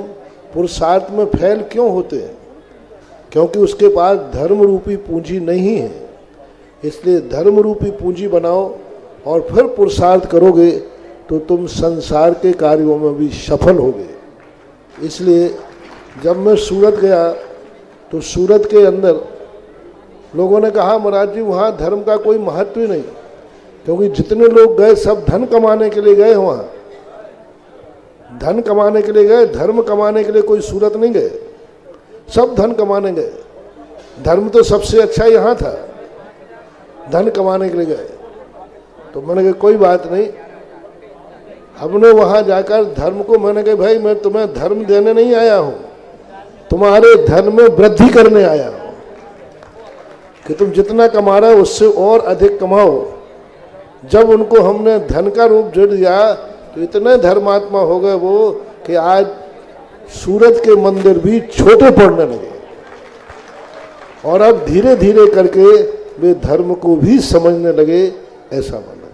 पुरुषार्थ में फैल क्यों होते हैं? क्योंकि उसके पास धर्म रूपी पूंजी नहीं है। इसलिए धर्म रूपी पूंजी बनाओ और फिर पुरुषार्थ करोगे तो तुम संसार के कार्यों में भी सफल होगे। इसलिए जब मैं सूरत गया तो सूरत के अंदर लोगों ने कहा, महाराज जी वहाँ धर्म का कोई महत्व ही नहीं, क्योंकि जितने लोग गए सब धन कमाने के लिए गए। वहाँ धन कमाने के लिए गए, धर्म कमाने के लिए कोई सूरत नहीं गए, सब धन कमाने गए। धर्म तो सबसे अच्छा यहाँ था, धन कमाने के लिए गए। तो मैंने कहा कोई बात नहीं, हमने वहाँ जाकर धर्म को, मैंने कहा भाई मैं तुम्हें धर्म देने नहीं आया हूँ, तुम्हारे धन में वृद्धि करने आया हूँ कि तुम जितना कमा रहे हो उससे और अधिक कमाओ। जब उनको हमने धन का रूप जोड़ दिया तो इतने धर्मात्मा हो गए वो कि आज सूरत के मंदिर भी छोटे पड़ने लगे और अब धीरे धीरे करके वे धर्म को भी समझने लगे। ऐसा माना।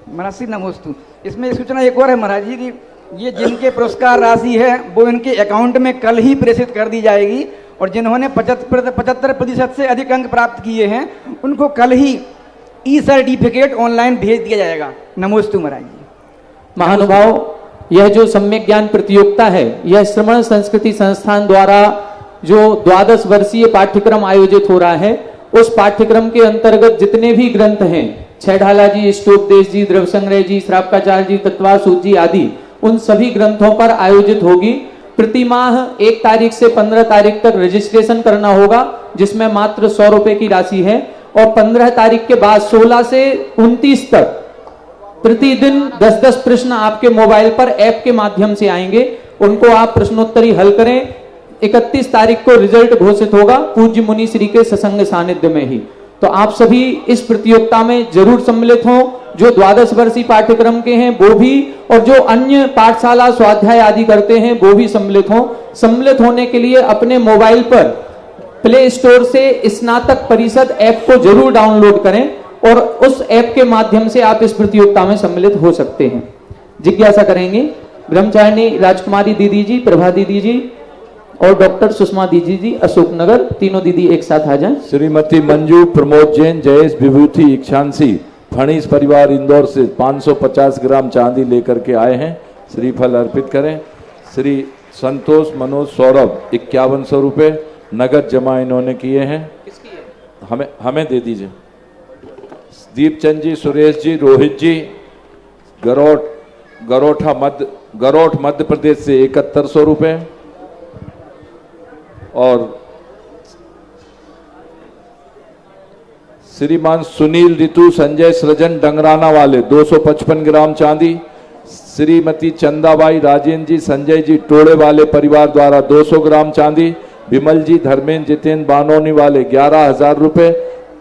महाराज जी नमोस्तु। इसमें सूचना एक और है महाराज जी कि ये जिनके पुरस्कार राशि है वो इनके अकाउंट में कल ही प्रेषित कर दी जाएगी, और जिन्होंने 75% से अधिक अंक प्राप्त किए हैं उनको कल ही ई सर्टिफिकेट ऑनलाइन भेज दिया जाएगा। नमोस्तु महाराज जी। महानुभाव, यह जो सम्यक ज्ञान प्रतियोगिता है यह श्रमण संस्कृति संस्थान द्वारा जो 12 वर्षीय पाठ्यक्रम आयोजित हो रहा है, उस पाठ्यक्रम के अंतर्गत जितने भी ग्रंथ हैं, छैढाला जी, इष्टोपदेश जी, द्रव्य संग्रह जी, श्रावकाचार्य जी, तत्वासूत जी आदि, उन सभी ग्रंथों पर आयोजित होगी। प्रति माह 1 तारीख से 15 तारीख तक रजिस्ट्रेशन करना होगा, जिसमें मात्र 100 रुपए की राशि है। और 15 तारीख के बाद 16 से 29 तक प्रतिदिन 10-10 प्रश्न आपके मोबाइल पर ऐप के माध्यम से आएंगे, उनको आप प्रश्नोत्तरी हल करें। 31 तारीख को रिजल्ट घोषित होगा पूज्य मुनि श्री के सत्संग सानिध्य में ही। तो आप सभी इस प्रतियोगिता में जरूर सम्मिलित हों, जो द्वादश वर्षीय पाठ्यक्रम के हैं वो भी, और जो अन्य पाठशाला स्वाध्याय आदि करते हैं वो भी सम्मिलित हों। सम्मिलित होने के लिए अपने मोबाइल पर प्ले स्टोर से स्नातक परिषद ऐप को जरूर डाउनलोड करें और उस ऐप के माध्यम से आप इस प्रतियोगिता में सम्मिलित हो सकते हैं। जिज्ञासा करेंगे ब्रह्मचारिणी राजकुमारी दीदी जी, प्रभा दीदी जी और डॉक्टर सुषमा दीदी जी अशोकनगर, तीनों दीदी एक साथ आ जाएं। श्रीमती मंजू प्रमोद जैन, जयेश विभूति इक्षांसी, फणीस परिवार इंदौर से 550 ग्राम चांदी लेकर के आए हैं, श्रीफल अर्पित करें। श्री संतोष मनोज सौरभ 5100 रुपये नगद जमा इन्होंने किए हैं, हमें दे दीजिए। दीपचंद जी, सुरेश जी, रोहित जी गरोठ मध्य प्रदेश से 7100 रुपये और श्रीमान सुनील ऋतु संजय सृजन डंगराना वाले 255 ग्राम चांदी। श्रीमती चंदाबाई राजेंद्र जी संजय जी टोड़े वाले परिवार द्वारा 200 ग्राम चांदी। विमल जी धर्मेंद्र जितेंद्र बानोनी वाले 11,000 रुपये।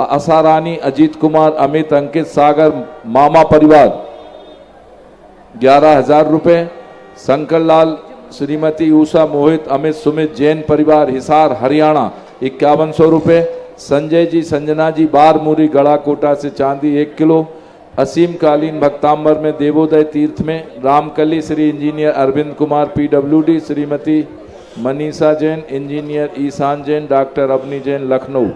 आसारानी अजीत कुमार अमित अंकित सागर मामा परिवार 11,000 रुपये। शंकरलाल श्रीमती उषा मोहित अमित सुमित जैन परिवार हिसार हरियाणा 5100 रुपये। संजय जी संजना जी बारमूरी गड़ा कोटा से चांदी 1 किलो। असीम कालीन भक्तांबर में देवोदय तीर्थ में Ramkali Shri engineer Arvind Kumar PWD, Shrimati Manisha Jain, engineer Ishan Jain, doctor Avani Jain Lucknow.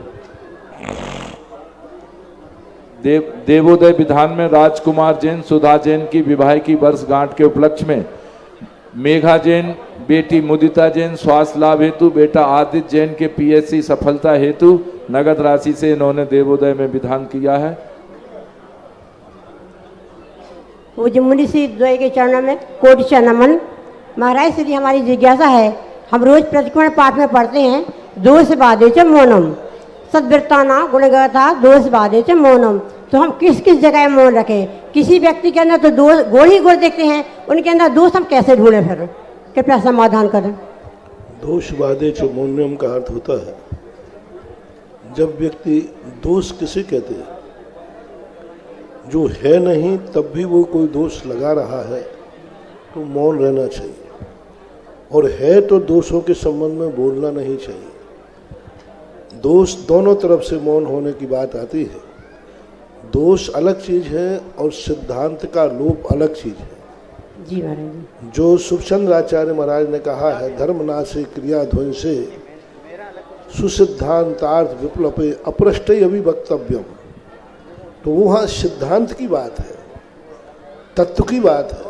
Devoday विधान में राजकुमार जैन सुधा जैन की विवाह की वर्षगांठ के उपलक्ष्य में मेघा जैन बेटी मुदिता जैन स्वास्थ्य लाभ हेतु, बेटा आदित्य जैन के PSC सफलता हेतु नगद राशि से इन्होंने देवोदय में विधान किया है। पूज्य मुनि श्री द्वय के चरणों में कोटि नमन। महाराज श्री हमारी जिज्ञासा है, हम रोज प्रतिक्रमण पाठ में पढ़ते हैं दोष बाधे च मौनम, सद्वृत्ताना गुणगता दोष बाधे च मौनम। तो हम किस किस जगह मौन रखें? किसी व्यक्ति के अंदर तो दोष गुण ही गुण देखते हैं, उनके अंदर दोष हम कैसे ढूंढें? फिर कृपया समाधान करें। दोष बाधे च मौनम का अर्थ होता है जब व्यक्ति दोष किसे कहते हैं, जो है नहीं तब भी वो कोई दोष लगा रहा है तो मौन रहना चाहिए, और है तो दोषों के संबंध में बोलना नहीं चाहिए। दोष दोनों तरफ से मौन होने की बात आती है। दोष अलग चीज है और सिद्धांत का लोप अलग चीज है। जी महाराज। जो सुखचंद्र आचार्य महाराज ने कहा है, धर्मनाशे क्रिया ध्वंसे सुसिद्धांतार्थ विप्लवे अपृष्टय अभिवक्तव्यम, तो वहाँ सिद्धांत की बात है, तत्व की बात है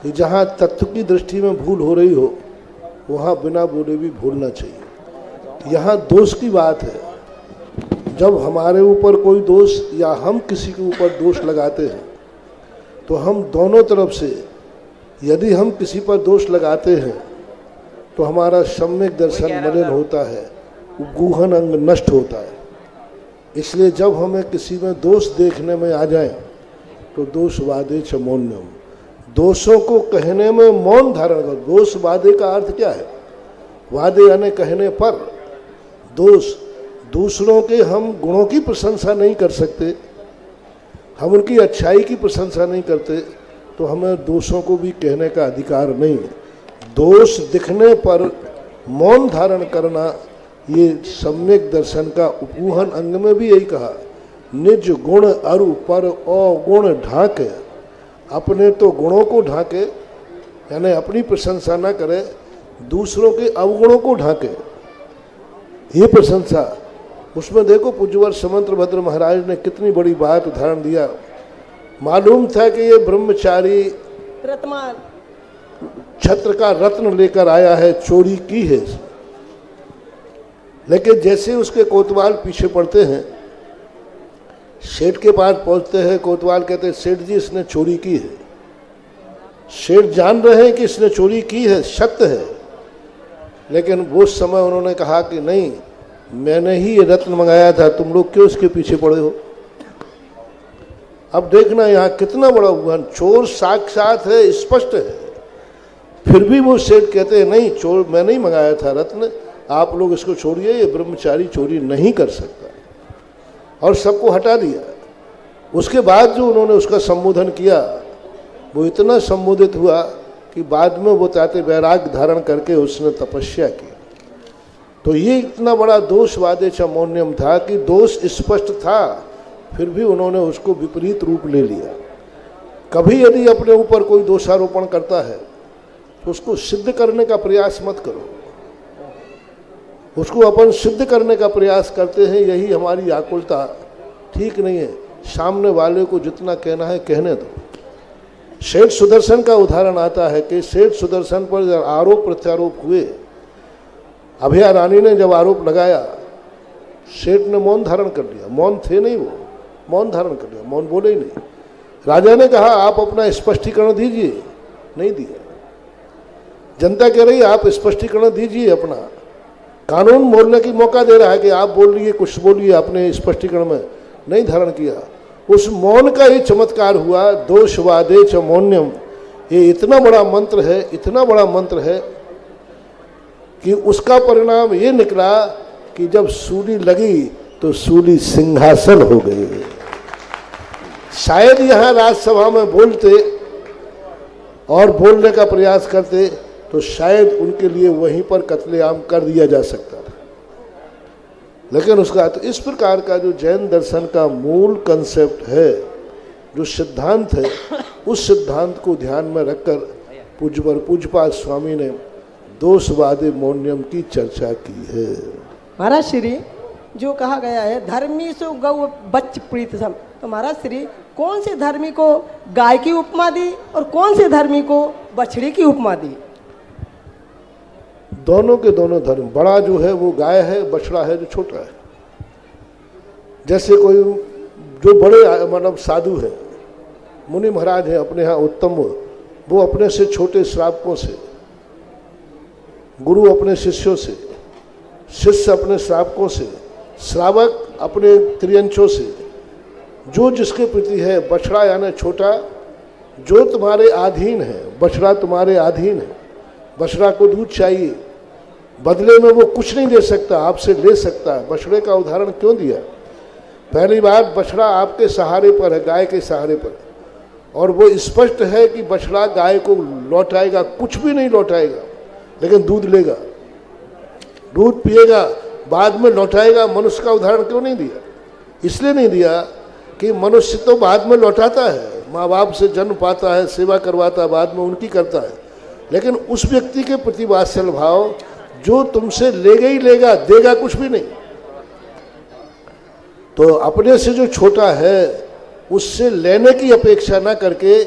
कि जहाँ तत्व की दृष्टि में भूल हो रही हो वहाँ बिना बोले भी भूलना चाहिए। यहाँ दोष की बात है, जब हमारे ऊपर कोई दोष या हम किसी के ऊपर दोष लगाते हैं तो हम दोनों तरफ से, यदि हम किसी पर दोष लगाते हैं तो हमारा सम्यक दर्शन मलिन होता है, गूहन अंग नष्ट होता है। इसलिए जब हमें किसी में दोष देखने में आ जाए तो दोष वादे च मौनम, दोषों को कहने में मौन धारण करो। दोष वादे का अर्थ क्या है? वादे यानी कहने पर। दोष, दूसरों के हम गुणों की प्रशंसा नहीं कर सकते, हम उनकी अच्छाई की प्रशंसा नहीं करते, तो हमें दोषों को भी कहने का अधिकार नहीं है। दोष दिखने पर मौन धारण करना, ये सम्यक दर्शन का उपगूहन अंग में भी यही कहा, निज गुण अरु पर अवगुण ढाके। अपने तो गुणों को ढाके, यानी अपनी प्रशंसा न करे, दूसरों के अवगुणों को ढाके, ये प्रशंसा। उसमें देखो पूज्यवर समंतभद्र महाराज ने कितनी बड़ी बात उदाहरण दिया। मालूम था कि ये ब्रह्मचारी छत्र का रत्न लेकर आया है, चोरी की है, लेकिन जैसे उसके कोतवाल पीछे पड़ते हैं, सेठ के पास पहुंचते हैं, कोतवाल कहते हैं सेठ जी इसने चोरी की है। सेठ जान रहे हैं कि इसने चोरी की है, सत्य है, लेकिन वो समय उन्होंने कहा कि नहीं, मैंने ही ये रत्न मंगाया था, तुम लोग क्यों इसके पीछे पड़े हो? अब देखना यहाँ कितना बड़ा हुआ, चोर साक्षात है, स्पष्ट है, फिर भी वो सेठ कहते हैं नहीं, चोर मैंने ही मंगाया था रत्न, आप लोग इसको छोड़िए, ये ब्रह्मचारी चोरी नहीं कर सकता, और सबको हटा दिया। उसके बाद जो उन्होंने उसका संबोधन किया वो इतना संबोधित हुआ कि बाद में वो ताते वैराग धारण करके उसने तपस्या की। तो ये इतना बड़ा दोषवादे च मौन्यम था कि दोष स्पष्ट था, फिर भी उन्होंने उसको विपरीत रूप ले लिया। कभी यदि अपने ऊपर कोई दोषारोपण करता है तो उसको सिद्ध करने का प्रयास मत करो, उसको अपन सिद्ध करने का प्रयास करते हैं, यही हमारी आकुलता ठीक नहीं है। सामने वाले को जितना कहना है कहने दो। सेठ सुदर्शन का उदाहरण आता है कि सेठ सुदर्शन पर जब आरोप प्रत्यारोप हुए, अभया रानी ने जब आरोप लगाया, सेठ ने मौन धारण कर लिया। मौन थे नहीं, वो मौन धारण कर लिया, मौन बोले ही नहीं। राजा ने कहा आप अपना स्पष्टीकरण दीजिए, नहीं दिया। जनता कह रही आप स्पष्टीकरण दीजिए अपना, कानून बोलने की मौका दे रहा है कि आप बोलिए, कुछ बोलिए, अपने स्पष्टीकरण में नहीं धारण किया। उस मौन का ही चमत्कार हुआ। दोषवादे च मौन्यम, ये इतना बड़ा मंत्र है, इतना बड़ा मंत्र है कि उसका परिणाम ये निकला कि जब सूली लगी तो सूली सिंहासन हो गई। शायद यहाँ राज्यसभा में बोलते और बोलने का प्रयास करते तो शायद उनके लिए वहीं पर कत्लेआम कर दिया जा सकता था, लेकिन उसका तो इस प्रकार का जो जैन दर्शन का मूल कंसेप्ट है, जो सिद्धांत है, उस सिद्धांत को ध्यान में रखकर पूज्यपाद स्वामी ने दोषवादे मौन्यम की चर्चा की है। महाराज श्री जो कहा गया है धर्मी सो गौ बच्च प्रीत सम, तो महाराज श्री कौन से धर्मी को गाय की उपमा दी और कौन से धर्मी को बछड़ी की उपमा दी? दोनों के दोनों धर्म, बड़ा जो है वो गाय है, बछड़ा है जो छोटा है। जैसे कोई जो बड़े मतलब साधु है, मुनि महाराज है अपने यहाँ उत्तम, वो अपने से छोटे श्रावकों से, गुरु अपने शिष्यों से, शिष्य अपने श्रावकों से, श्रावक अपने त्रियंचों से, जो जिसके प्रति है। बछड़ा यानी छोटा, जो तुम्हारे अधीन है, बछड़ा तुम्हारे अधीन है। बछड़ा को दूध चाहिए, बदले में वो कुछ नहीं दे सकता, आपसे ले सकता है। बछड़े का उदाहरण क्यों दिया? पहली बात, बछड़ा आपके सहारे पर है, गाय के सहारे पर, और वो स्पष्ट है कि बछड़ा गाय को लौटाएगा, कुछ भी नहीं लौटाएगा, लेकिन दूध लेगा, दूध पिएगा, बाद में लौटाएगा। मनुष्य का उदाहरण क्यों नहीं दिया? इसलिए नहीं दिया कि मनुष्य तो बाद में लौटाता है, माँ बाप से जन्म पाता है, सेवा करवाता है, बाद में उनकी करता है, लेकिन उस व्यक्ति के प्रति वात्सल्य भाव जो तुमसे लेगा ही लेगा, देगा कुछ भी नहीं। तो अपने से जो छोटा है उससे लेने की अपेक्षा ना करके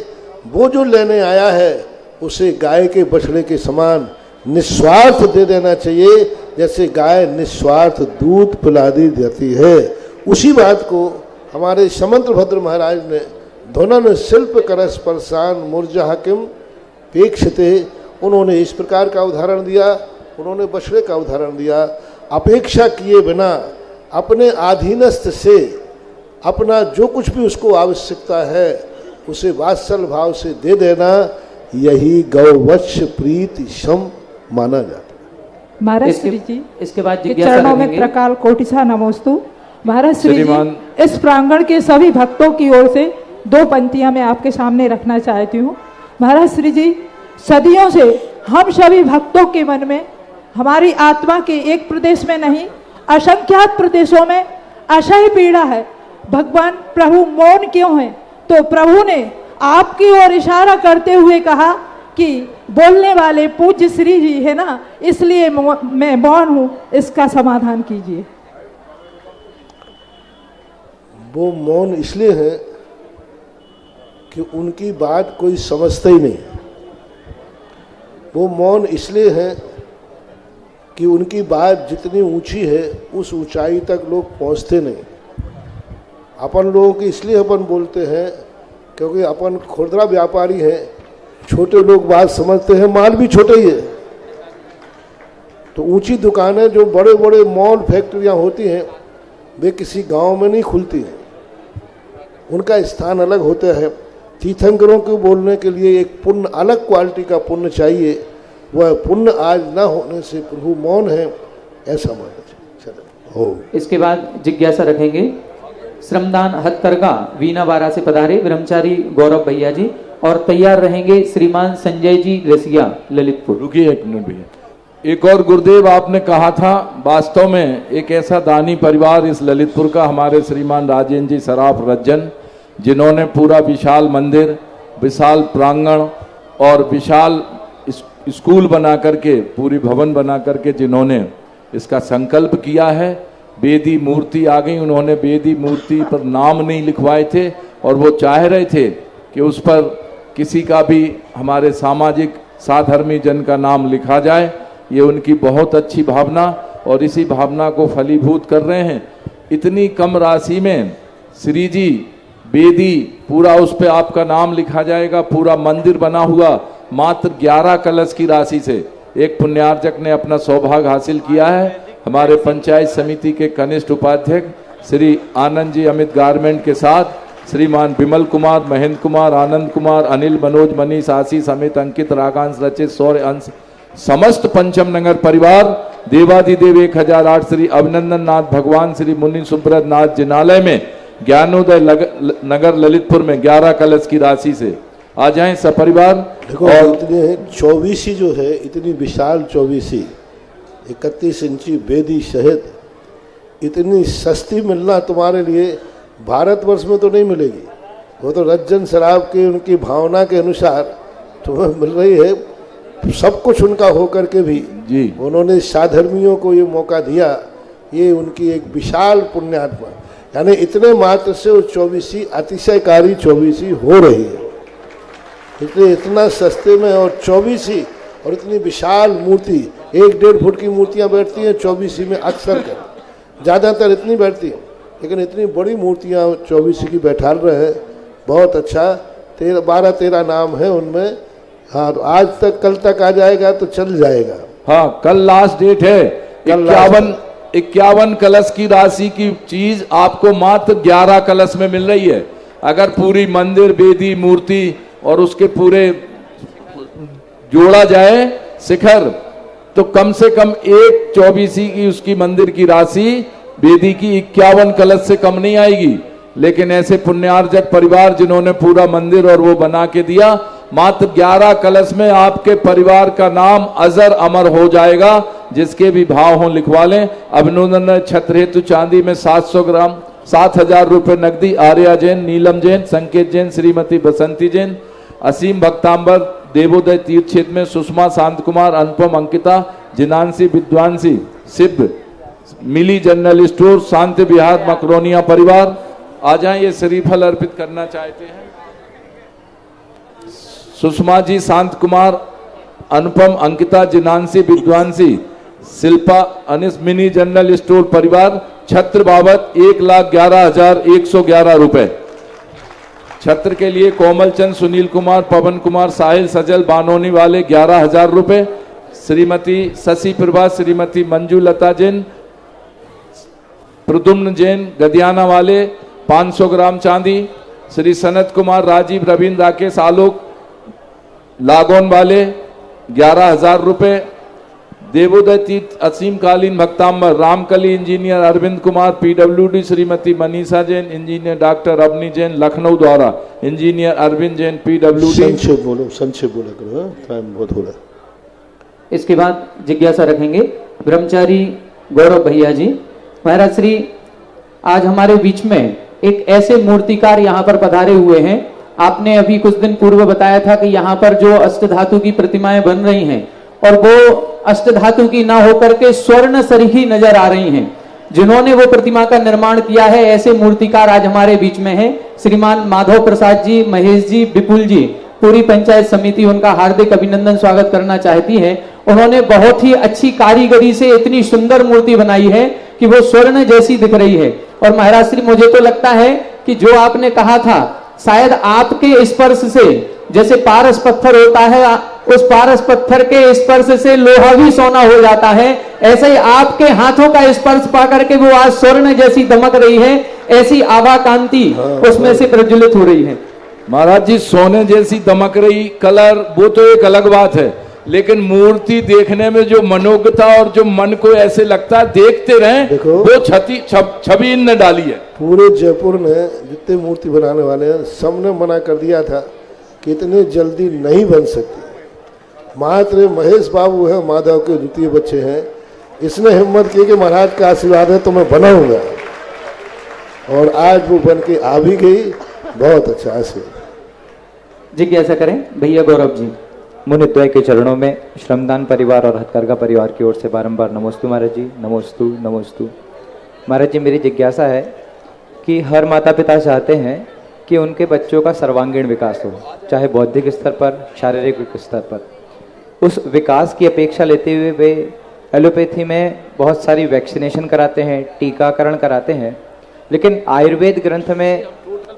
वो जो लेने आया है उसे गाय के बछड़े के समान निस्वार्थ दे देना चाहिए, जैसे गाय निस्वार्थ दूध पिला दी जाती है। उसी बात को हमारे समंत्र भद्र महाराज ने धुनन शिल्प करस परसान मूर्जा किम पेक्षते, उन्होंने इस प्रकार का उदाहरण दिया, उन्होंने बछड़े का उदाहरण दिया। अपेक्षा किए बिना अपने अधीनस्थ से अपना जो कुछ भी उसको आवश्यकता है उसे वात्सल्य भाव से दे देना, यही गौवत्स प्रीति सम माना जाता है। महाराज श्री जी इसके बाद के चरणों में प्रकाल कोटिसा नमोस्तु। महाराज श्री जी, इस प्रांगण के सभी भक्तों की ओर से दो पंक्तियां मैं आपके सामने रखना चाहती हूँ। महाराज श्री जी, सदियों से हम सभी भक्तों के मन में, हमारी आत्मा के एक प्रदेश में नहीं असंख्यात प्रदेशों में असह्य पीड़ा है। भगवान प्रभु मौन क्यों है? तो प्रभु ने आपकी ओर इशारा करते हुए कहा कि बोलने वाले पूज्य श्री जी है ना, इसलिए मैं मौन हूं, इसका समाधान कीजिए। वो मौन इसलिए है कि उनकी बात कोई समझता ही नहीं। वो मौन इसलिए है कि उनकी बात जितनी ऊंची है उस ऊंचाई तक लोग पहुंचते नहीं। अपन लोगों की इसलिए अपन बोलते हैं क्योंकि अपन खुदरा व्यापारी हैं, छोटे लोग बात समझते हैं, माल भी छोटा ही है। तो ऊंची दुकानें जो बड़े बड़े मॉल फैक्ट्रियां होती हैं वे किसी गांव में नहीं खुलती हैं, उनका स्थान अलग होता है। तीर्थंकरों को बोलने के लिए एक पुण्य, अलग क्वालिटी का पुण्य चाहिए, वह पुण्य आज ना होने से प्रभु मौन है, ऐसा मानना चाहिए। इसके बाद जिज्ञासा रखेंगे। श्रमदान हथकरघा वीना बारा से पधारे ब्रह्मचारी गौरव भैया जी, और तैयार रहेंगे श्रीमान संजय जी रसिया ललितपुर। रुकिए एक मिनट भैया। एक और गुरुदेव आपने कहा था, वास्तव में एक ऐसा दानी परिवार इस ललितपुर का हमारे श्रीमान राजेंद्र जी सराफ रज्जन, जिन्होंने पूरा विशाल मंदिर, विशाल प्रांगण और विशाल स्कूल बना करके, पूरी भवन बना करके जिन्होंने इसका संकल्प किया है। बेदी मूर्ति आ गई, उन्होंने बेदी मूर्ति पर नाम नहीं लिखवाए थे और वो चाह रहे थे कि उस पर किसी का भी, हमारे सामाजिक साधर्मी जन का नाम लिखा जाए। ये उनकी बहुत अच्छी भावना, और इसी भावना को फलीभूत कर रहे हैं। इतनी कम राशि में श्री जी बेदी, पूरा उस पे आपका नाम लिखा जाएगा, पूरा मंदिर बना हुआ मात्र 11 कलश की राशि से एक पुण्यार्जक ने अपना सौभाग्य हासिल किया है। हमारे पंचायत समिति के कनिष्ठ उपाध्यक्ष श्री आनंद जी अमित गारमेंट के साथ श्रीमान विमल कुमार, महेंद्र कुमार, आनंद कुमार, अनिल, मनोज, मनीष, आशीष, अमित, अंकित, रागांश, रचित, सौर्य, अंश, समस्त पंचम नगर परिवार, देवादिदेव 1008 श्री अभिनंदन नाथ भगवान श्री मुनि सुब्रत नाथ जिनालय में ज्ञानोदय नगर ललितपुर में 11 कलश की राशि से आ जाएं सपरिवार। देखो, और इतने चौबीसी जो है, इतनी विशाल चौबीसी, 31 इंची बेदी शहद, इतनी सस्ती मिलना तुम्हारे लिए भारतवर्ष में तो नहीं मिलेगी। वो तो रज्जन सराफ के उनकी भावना के अनुसार तुम्हें मिल रही है। सब कुछ उनका होकर के भी जी उन्होंने साधर्मियों को ये मौका दिया। ये उनकी एक विशाल पुण्यात्मा, यानी इतने मात्र से वो चौबीसी अतिशयकारी चौबीसी हो रही है। इसलिए इतना सस्ते में और चौबीसी, और इतनी विशाल मूर्ति, 1-1.5 फुट की मूर्तियां बैठती हैं चौबीसी में अक्सर कर, ज़्यादातर इतनी बैठती हैं, लेकिन इतनी बड़ी मूर्तियां चौबीसी की बैठा रहे हैं। बहुत अच्छा। 12-13 नाम है उनमें। हाँ, तो आज तक, कल तक आ जाएगा तो चल जाएगा। हाँ, कल लास्ट डेट है। 51 कलश की राशि की चीज आपको मात्र 11 कलश में मिल रही है। अगर पूरी मंदिर, बेदी, मूर्ति और उसके पूरे जोड़ा जाए शिखर, तो कम से कम एक चौबीसी की उसकी मंदिर की राशि बेदी की 51 कलश से कम नहीं आएगी। लेकिन ऐसे पुण्यार्जक परिवार जिन्होंने पूरा मंदिर और वो बना के दिया, मात्र 11 कलश में आपके परिवार का नाम अजर अमर हो जाएगा। जिसके भी भाव हो लिखवा लें। अभिनंदन छत्र हेतु चांदी में 700 ग्राम 7,000 रुपए नकदी आर्या जैन, नीलम जैन, संकेत जैन, श्रीमती बसंती जैन, असीम भक्तांबर, देवोदय तीर्थ क्षेत्र में सुषमा, शांत कुमार, अनुपम, अंकिता, जिनांशी, विद्वांसी, शिव, मिली जनरल स्टोर, शांति विहार, मकरोनिया परिवार आ जाएं। ये श्रीफल अर्पित करना चाहते हैं। Sushma ji, Shant Kumar, Anupam, Ankita, Jinanshi, Vidwansi, Shilpa, Anis, mini general store परिवार, छत्र बाबत 1,11,111 रुपए। छत्र के लिए कोमल चंद, सुनील कुमार, पवन कुमार, साहिल, सजल, बानोनी वाले 11,000 रुपए। श्रीमती शशि प्रभा, श्रीमती मंजू लता जैन, प्रदुम्न जैन, गदियाना वाले 500 ग्राम चांदी। श्री सनत कुमार, राजीव, रविंद्र, राकेश, आलोक, लागोन वाले 11,000 रुपए। देवोदय तीर्थ असीम कालीन भक्तांबर, Ramkali engineer Arvind Kumar, PWD, Shrimati Manisha Jain, engineer doctor Avani Jain, Lucknow द्वारा इंजीनियर अरविंद जैन, पीडब्ल्यूडी। संक्षेप बोला करो, टाइम बहुत हो रहा है। इसके बाद जिज्ञासा रखेंगे ब्रह्मचारी गौरव भैया जी। महाराज श्री, आज हमारे बीच में एक ऐसे मूर्तिकार यहाँ पर पधारे हुए हैं। आपने अभी कुछ दिन पूर्व बताया था कि यहाँ पर जो अष्टधातु की प्रतिमाएं बन रही हैं और वो अष्टधातु की ना होकर के स्वर्ण सरीखी नजर आ रही हैं। जिन्होंने वो प्रतिमा का निर्माण किया है, ऐसे मूर्तिकार आज हमारे बीच में हैं। श्रीमान माधव प्रसाद जी, महेश जी, विपुल जी, पूरी पंचायत समिति उनका हार्दिक अभिनंदन स्वागत करना चाहती है। उन्होंने बहुत ही अच्छी कारीगरी से इतनी सुंदर मूर्ति बनाई है कि वो स्वर्ण जैसी दिख रही है। और महाराज श्री, मुझे तो लगता है कि जो आपने कहा था, शायद आपके स्पर्श से, जैसे पारस पत्थर होता है, उस पारस पत्थर के स्पर्श से लोहा भी सोना हो जाता है, ऐसे ही आपके हाथों का स्पर्श पा करके वो आज स्वर्ण जैसी दमक रही है। ऐसी आभा कांति उसमें से प्रज्वलित हो रही है। महाराज जी, सोने जैसी दमक रही, कलर, वो तो एक अलग बात है। लेकिन मूर्ति देखने में जो मनोज्ञता और जो मन को ऐसे लगता है देखते रहें, देखो, वो छवि इनने डाली है। पूरे जयपुर ने जितने मूर्ति बनाने वाले हैं सबने मना कर दिया था कि इतने जल्दी नहीं बन सकती। मात्र महेश बाबू है, माधव के द्वितीय बच्चे हैं, इसने हिम्मत की कि महाराज का आशीर्वाद है तो मैं बनाऊंगा, और आज वो बन के आ भी गई। बहुत अच्छा आशीर्वाद। जिज्ञासा करें भैया गौरव जी। मुनिद्वय के चरणों में श्रमदान परिवार और हथकरघा परिवार की ओर से बारंबार नमोस्तु महाराज जी, नमोस्तु नमोस्तु। महाराज जी, मेरी जिज्ञासा है कि हर माता पिता चाहते हैं कि उनके बच्चों का सर्वांगीण विकास हो, चाहे बौद्धिक स्तर पर, शारीरिक स्तर पर। उस विकास की अपेक्षा लेते हुए वे एलोपैथी में बहुत सारी वैक्सीनेशन कराते हैं, टीकाकरण कराते हैं, लेकिन आयुर्वेद ग्रंथ में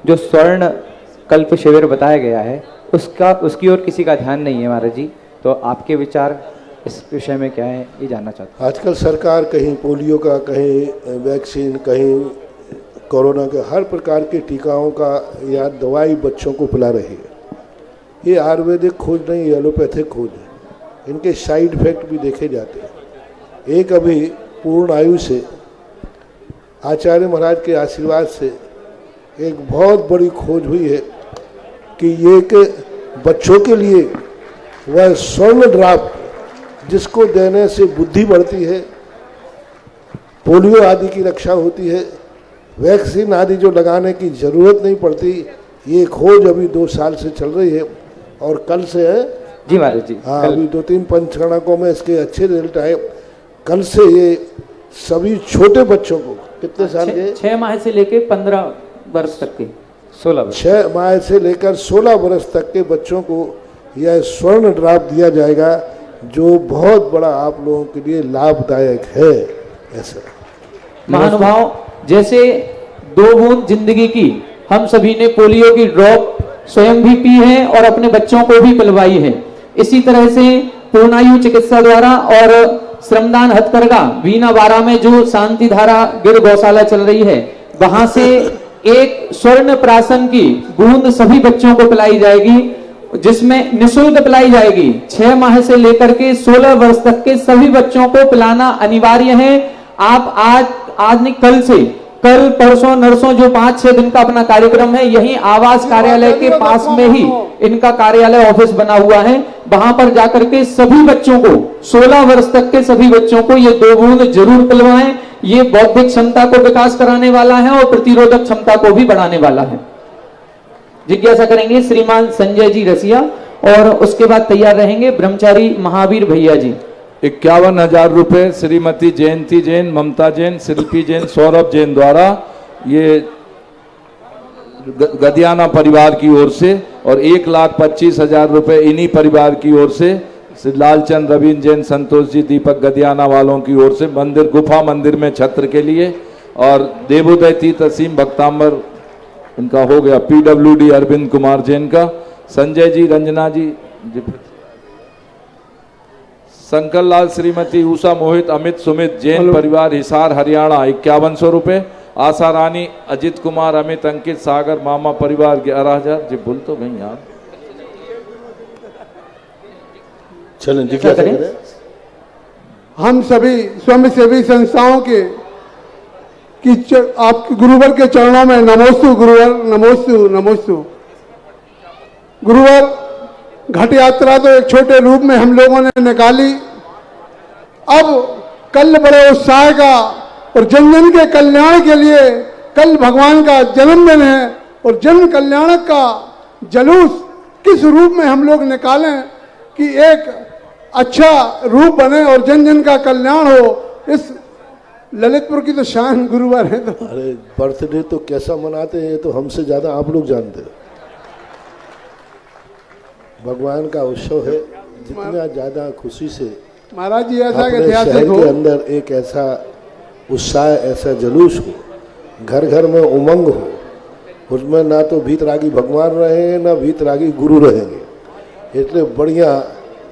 जो स्वर्ण कल्प शिविर बताया गया है उसकी ओर किसी का ध्यान नहीं है महाराज जी। तो आपके विचार इस विषय में क्या है, ये जानना चाहता हूँ। आजकल सरकार कहीं पोलियो का, कहीं वैक्सीन, कहीं कोरोना के, हर प्रकार के टीकाओं का या दवाई बच्चों को पिला रही है। ये आयुर्वेदिक खोज नहीं, ये एलोपैथिक खोज है। इनके साइड इफेक्ट भी देखे जाते हैं। एक अभी पूर्ण आयु से आचार्य महाराज के आशीर्वाद से एक बहुत बड़ी खोज हुई है कि ये के बच्चों के लिए वह स्वर्ण ड्राफ्ट जिसको देने से बुद्धि बढ़ती है, पोलियो आदि की रक्षा होती है, वैक्सीन आदि जो लगाने की जरूरत नहीं पड़ती, ये खोज अभी 2 साल से चल रही है और कल से है जी महाराज जी। हाँ, अभी 2-3 पंचगणकों में इसके अच्छे रिजल्ट आए। कल से ये सभी छोटे बच्चों को, कितने साल के, 6 माह से लेकर 15 वर्ष तक के, 6 माह से लेकर 16 वर्ष तक के बच्चों को यह स्वर्ण ड्राफ्ट दिया जाएगा, जो बहुत बड़ा आप लोगों के लिए लाभदायक है। ऐसा महानुभाव, जैसे 2 बूंद जिंदगी की हम सभी ने पोलियो की ड्रॉप स्वयं भी पी है और अपने बच्चों को भी पिलवाई है, इसी तरह से पूर्णायु चिकित्सा द्वारा और श्रमदान हथकरघा वीना बारा में जो शांति धारा गिर गौशाला चल रही है, वहां से एक स्वर्ण प्राशन की बूंद सभी बच्चों को पिलाई जाएगी, जिसमें निःशुल्क पिलाई जाएगी। 6 माह से लेकर के 16 वर्ष तक के सभी बच्चों को पिलाना अनिवार्य है। आप आज नहीं, कल परसों नरसों जो 5-6 दिन का अपना कार्यक्रम है, यही आवास कार्यालय के पास में ही इनका कार्यालय ऑफिस बना हुआ है, वहां पर जाकर के सभी बच्चों को, 16 वर्ष तक के सभी बच्चों को ये 2 बूंद जरूर पिलवाएं। ये बौद्धिक क्षमता को विकास कराने वाला है और प्रतिरोधक क्षमता को भी बढ़ाने वाला है। जिज्ञासा करेंगे श्रीमान संजय जी रसिया, और उसके बाद तैयार रहेंगे ब्रह्मचारी महावीर भैया जी। 51,000 रुपए श्रीमती जयंती जैन, ममता जैन, शिल्पी जैन, सौरभ जैन द्वारा ये गदियाना परिवार की ओर से, और 1,25,000 रुपए इन्हीं परिवार की ओर से श्री लालचंद, रवीन जैन, संतोष जी, दीपक गदियाना वालों की ओर से मंदिर, गुफा मंदिर में छत्र के लिए, और देवोदय तीर्थ असीम भक्तांबर इनका हो गया, पीडब्ल्यूडी अरविंद कुमार जैन का, संजय जी, रंजना जी, शंकर लाल, श्रीमती उषा मोहित, अमित सुमित जैन परिवार हिसार हरियाणा 5100 रुपए, आशा रानी, अजित कुमार, अमित, अंकित, सागर मामा परिवार 11,000। जी भूल तो गई यार, चलें जिज्ञासा करें। हम सभी स्वयंसेवी संस्थाओं के आपके गुरुवर के चरणों में नमोस्तु गुरुवर, नमोस्तु नमोस्तु। गुरुवर, घट यात्रा तो एक छोटे रूप में हम लोगों ने निकाली, अब कल बड़े उत्साह का और जन जन के कल्याण के लिए, कल भगवान का जन्मदिन है और जन कल्याण का जलूस किस रूप में हम लोग निकालें कि एक अच्छा रूप बने और जन जन का कल्याण हो। इस ललितपुर की तो शान गुरुवार है। तो अरे बर्थडे तो कैसा मनाते हैं, तो हमसे ज्यादा आप लोग जानते हैं। भगवान का उत्सव है, जितना ज्यादा खुशी से महाराज जी ऐसा शहर के अंदर एक ऐसा उत्साह, ऐसा जुलूस हो, घर घर में उमंग हो, उसमें ना तो भीतरागी भगवान रहे ना भीतरागी गुरु रहेंगे। इसलिए बढ़िया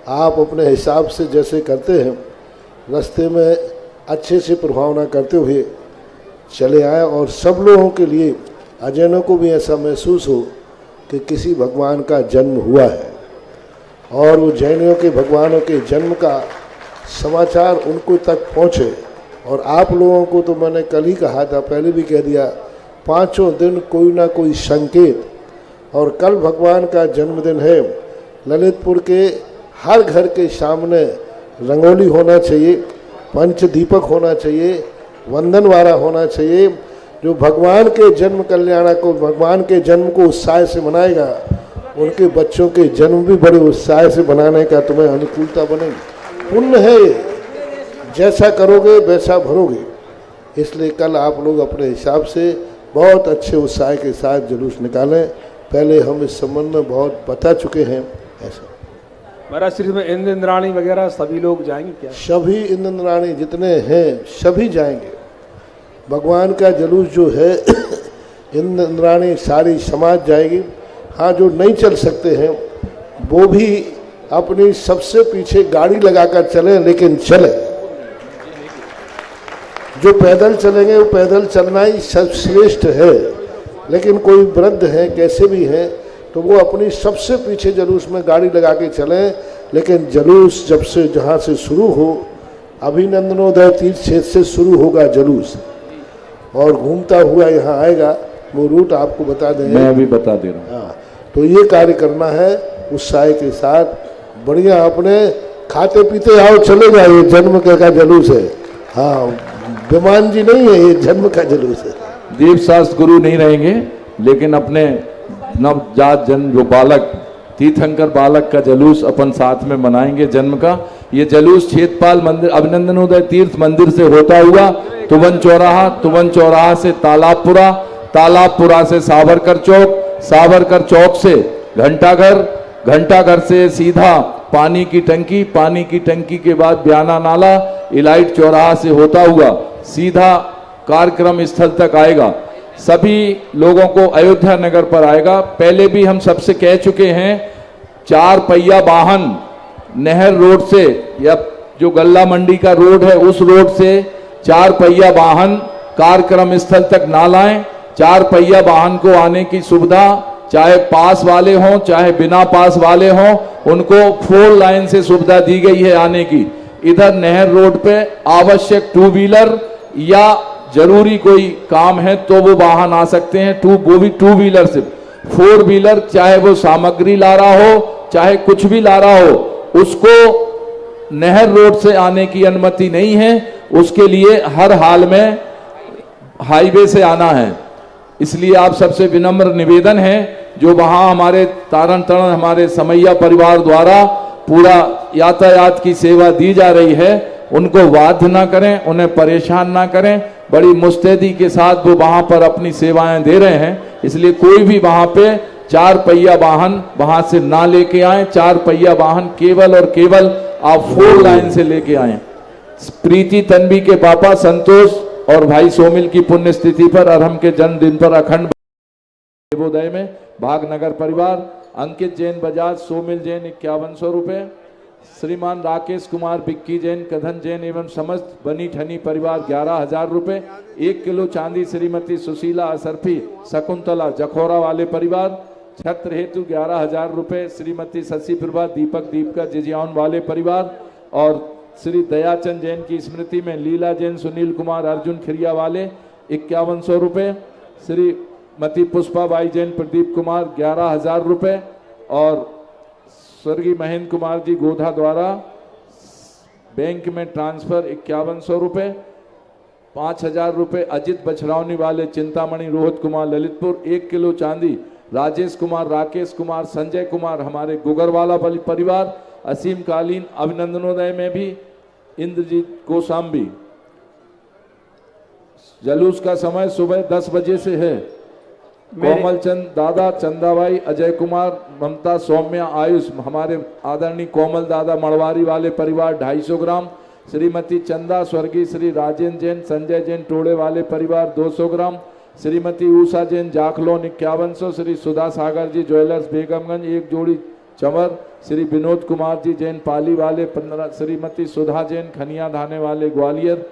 आप अपने हिसाब से जैसे करते हैं, रास्ते में अच्छे से प्रभावना करते हुए चले आए, और सब लोगों के लिए, अजैनों को भी ऐसा महसूस हो कि किसी भगवान का जन्म हुआ है। और वो जैनियों के भगवानों के जन्म का समाचार उनको तक पहुँचे। और आप लोगों को तो मैंने कल ही कहा था, पहले भी कह दिया, 5 दिन कोई ना कोई संकेत। और कल भगवान का जन्मदिन है। ललितपुर के हर घर के सामने रंगोली होना चाहिए, पंचदीपक होना चाहिए, वंदनवारा होना चाहिए। जो भगवान के जन्म कल्याण को, भगवान के जन्म को उत्साह से मनाएगा, उनके बच्चों के जन्म भी बड़े उत्साह से मनाने का तुम्हें अनुकूलता बनेगी। पुण्य है ये, जैसा करोगे वैसा भरोगे। इसलिए कल आप लोग अपने हिसाब से बहुत अच्छे उत्साह के साथ जुलूस निकालें। पहले हम इस संबंध में बहुत बता चुके हैं। ऐसा महाराज श्री में इंद्र इंद्राणी वगैरह सभी लोग जाएंगे क्या? सभी इंद्र इंद्राणी जितने हैं सभी जाएंगे। भगवान का जुलूस जो है इंद्र इंद्राणी सारी समाज जाएगी। हाँ, जो नहीं चल सकते हैं वो भी अपनी सबसे पीछे गाड़ी लगाकर चले, लेकिन चले। जो पैदल चलेंगे वो पैदल चलना ही सर्वश्रेष्ठ है। लेकिन कोई वृद्ध हैं, कैसे भी हैं, तो वो अपनी सबसे पीछे जुलूस में गाड़ी लगा के चलें। लेकिन जुलूस जब से जहाँ से शुरू हो, अभिनंदनोदय तीर्थ क्षेत्र से शुरू होगा जुलूस, और घूमता हुआ यहाँ आएगा। वो रूट आपको बता देंगे, मैं अभी बता दे रहा हूँ। हाँ, तो ये कार्य करना है उत्साह के साथ। बढ़िया अपने खाते पीते आओ, चलेगा। ये जन्म का जुलूस है। हाँ, विमान जी नहीं है, ये जन्म का जुलूस है। देव शास्त्र गुरु नहीं रहेंगे, लेकिन अपने नवजात जन्म जो बालक, तीर्थंकर बालक का जुलूस अपन साथ में मनाएंगे जन्म का। ये जुलूस क्षेत्रपाल मंदिर, अभिनंदनोदय तीर्थ मंदिर से होता हुआ तुवन चौराहा से तालाबपुरा, तालाबपुरा से सावरकर चौक से घंटाघर से सीधा पानी की टंकी के बाद ब्याना नाला, इलाइट चौराहा से होता हुआ सीधा कार्यक्रम स्थल तक आएगा। सभी लोगों को अयोध्या नगर पर आएगा। पहले भी हम सबसे कह चुके हैं, 4 पहिया वाहन नहर रोड से या जो गल्ला मंडी का रोड है उस रोड से 4 पहिया वाहन कार्यक्रम स्थल तक ना लाएं। 4 पहिया वाहन को आने की सुविधा, चाहे पास वाले हों चाहे बिना पास वाले हों, उनको 4 लाइन से सुविधा दी गई है आने की। इधर नहर रोड पे आवश्यक 2 व्हीलर या जरूरी कोई काम है तो वो वाहन आ सकते हैं, वो भी 2 व्हीलर से। 4 व्हीलर चाहे वो सामग्री ला रहा हो चाहे कुछ भी ला रहा हो, उसको नहर रोड से आने की अनुमति नहीं है। उसके लिए हर हाल में हाईवे से आना है। इसलिए आप सबसे विनम्र निवेदन है, जो वहां हमारे तारण तरण हमारे समैया परिवार द्वारा पूरा यातायात की सेवा दी जा रही है, उनको बाध्य ना करें, उन्हें परेशान ना करें। बड़ी मुस्तैदी के साथ वो वहां पर अपनी सेवाएं दे रहे हैं। इसलिए कोई भी वहां पे 4 पहिया वाहन वहां से ना लेके आए। 4 पहिया वाहन केवल और केवल आप 4 लाइन से लेके आए। प्रीति तन्वी के पापा संतोष और भाई सोमिल की पुण्यतिथि पर अरहम के जन्मदिन पर अखंड देवोदय में भागनगर परिवार, अंकित जैन बजाज, सोमिल जैन 5100 रुपये, श्रीमान राकेश कुमार, बिक्की जैन, कधन जैन एवं समस्त बनी ठनी परिवार 11,000 रुपये। 1 किलो चांदी श्रीमती सुशीला असरफी शकुंतला जखौरा वाले परिवार, छत्र हेतु 11,000 रुपये श्रीमती शशि प्रभा दीपक दीपका जिजियान वाले परिवार, और श्री दयाचंद जैन की स्मृति में लीला जैन, सुनील कुमार, अर्जुन खिरिया वाले 5100 रुपये, श्रीमती पुष्पाबाई जैन, प्रदीप कुमार 11,000 रुपये, और स्वर्गीय महेंद्र कुमार जी गोधा द्वारा बैंक में ट्रांसफर 5100 रुपये। 5,000 रुपये अजित बछरावनी वाले चिंतामणि रोहित कुमार ललितपुर। 1 किलो चांदी राजेश कुमार, राकेश कुमार, संजय कुमार हमारे गुगरवाला परिवार। असीम कालीन अभिनंदनोदय में भी इंद्रजीत कोसाम्बी। जुलूस का समय सुबह 10 बजे से है। कोमल चंद दादा, चंदाबाई, अजय कुमार, ममता, सौम्या, आयुष हमारे आदरणीय कोमल दादा मड़वारी वाले परिवार 250 ग्राम। श्रीमती चंदा, स्वर्गीय श्री राजेंद्र जैन, संजय जैन टोड़े वाले परिवार 200 ग्राम। श्रीमती उषा जैन जाखलोन 5100। श्री सुधा सागर जी ज्वेलर्स बेगमगंज 1 जोड़ी चमर। श्री विनोद कुमार जी जैन पाली वाले 15। श्रीमती सुधा जैन खनिया धाने वाले ग्वालियर,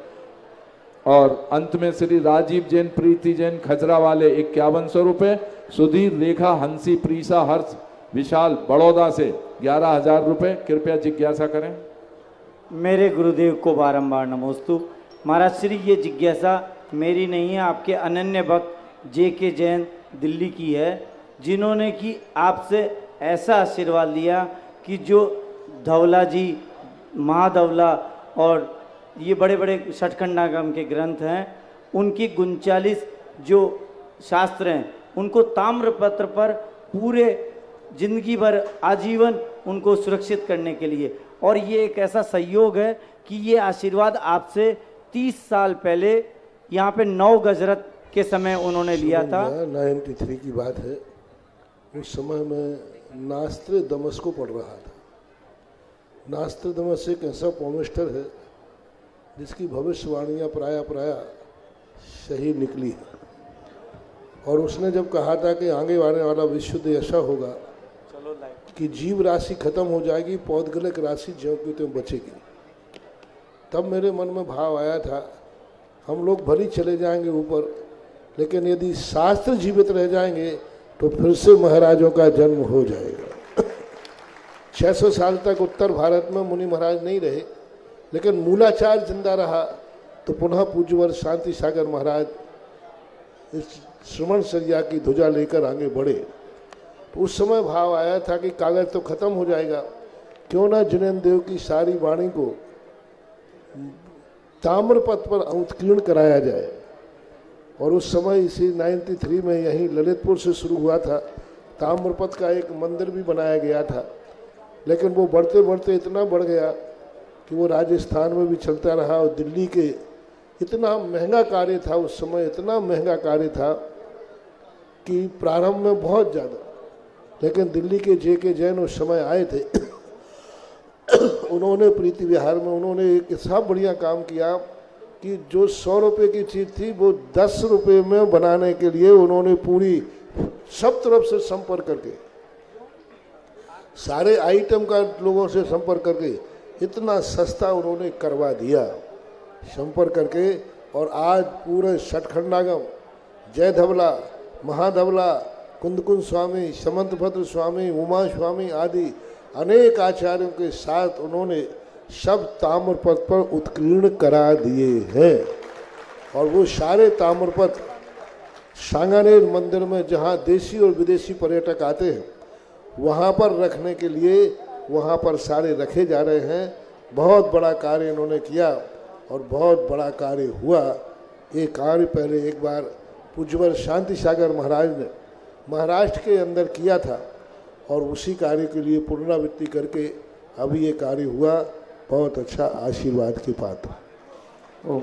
और अंत में श्री राजीव जैन, प्रीति जैन खजरा वाले 5100 रुपये। सुधीर, रेखा, हंसी, प्रीसा, हर्ष, विशाल बड़ौदा से 11,000 रुपये। कृपया जिज्ञासा करें। मेरे गुरुदेव को बारंबार नमोस्तु। महाराज श्री, ये जिज्ञासा मेरी नहीं है, आपके अनन्य भक्त जे.के. जैन दिल्ली की है, जिन्होंने कि आपसे ऐसा आशीर्वाद लिया कि जो धवला जी, महाधवला और ये बड़े बड़े षटखंडागम के ग्रंथ हैं, उनकी 39 जो शास्त्र हैं, उनको ताम्रपत्र पर पूरे जिंदगी भर आजीवन उनको सुरक्षित करने के लिए, और ये एक ऐसा संयोग है कि ये आशीर्वाद आपसे 30 साल पहले यहाँ पे 9 गजरत के समय उन्होंने लिया था। 93 की बात है। उस समय मैं नास्त्र दमस को पढ़ रहा था। नास्त्र दमस एक ऐसा पॉमिस्टर है जिसकी भविष्यवाणियाँ प्राय सही निकली है, और उसने जब कहा था कि आगे आने वाला विश्व युद्ध ऐसा होगा कि जीव राशि खत्म हो जाएगी, पौधगलिक राशि ज्यों की त्यों बचेगी, तब मेरे मन में भाव आया था हम लोग भली चले जाएंगे ऊपर, लेकिन यदि शास्त्र जीवित रह जाएंगे तो फिर से महाराजों का जन्म हो जाएगा। 600 साल तक उत्तर भारत में मुनि महाराज नहीं रहे, लेकिन मूलाचार जिंदा रहा, तो पुनः पूज्यवर शांति सागर महाराज इस श्रवण सरिया की ध्वजा लेकर आगे बढ़े। तो उस समय भाव आया था कि कागज तो खत्म हो जाएगा, क्यों ना जिनेन्द्र देव की सारी वाणी को ताम्रपत्र पर उत्कीर्ण कराया जाए। और उस समय इसी 93 में यहीं ललितपुर से शुरू हुआ था। ताम्रपत्र का एक मंदिर भी बनाया गया था, लेकिन वो बढ़ते बढ़ते इतना बढ़ गया कि वो राजस्थान में भी चलता रहा, और दिल्ली के इतना महंगा कार्य था उस समय, इतना महंगा कार्य था कि प्रारंभ में बहुत ज़्यादा, लेकिन दिल्ली के जे.के. जैन उस समय आए थे। उन्होंने प्रीति विहार में उन्होंने एक ऐसा बढ़िया काम किया कि जो 100 रुपये की चीज़ थी वो 10 रुपये में बनाने के लिए उन्होंने पूरी सब तरफ से संपर्क करके, सारे आइटम का लोगों से संपर्क करके इतना सस्ता उन्होंने करवा दिया संपर्क करके। और आज पूरे षटखंडागम जय धवला, महाधवला, कुंदकुंद स्वामी, समंतभद्र स्वामी, उमा स्वामी आदि अनेक आचार्यों के साथ उन्होंने सब ताम्रपत्र पर उत्कीर्ण करा दिए हैं। और वो सारे ताम्रपत्र सांगानेर मंदिर में जहाँ देशी और विदेशी पर्यटक आते हैं वहाँ पर रखने के लिए वहाँ पर सारे रखे जा रहे हैं। बहुत बड़ा कार्य इन्होंने किया और बहुत बड़ा कार्य हुआ। ये कार्य पहले एक बार पूज्यवर शांति सागर महाराज ने महाराष्ट्र के अंदर किया था, और उसी कार्य के लिए पुनरावृत्ति करके अभी ये कार्य हुआ। बहुत अच्छा, आशीर्वाद के पात्र।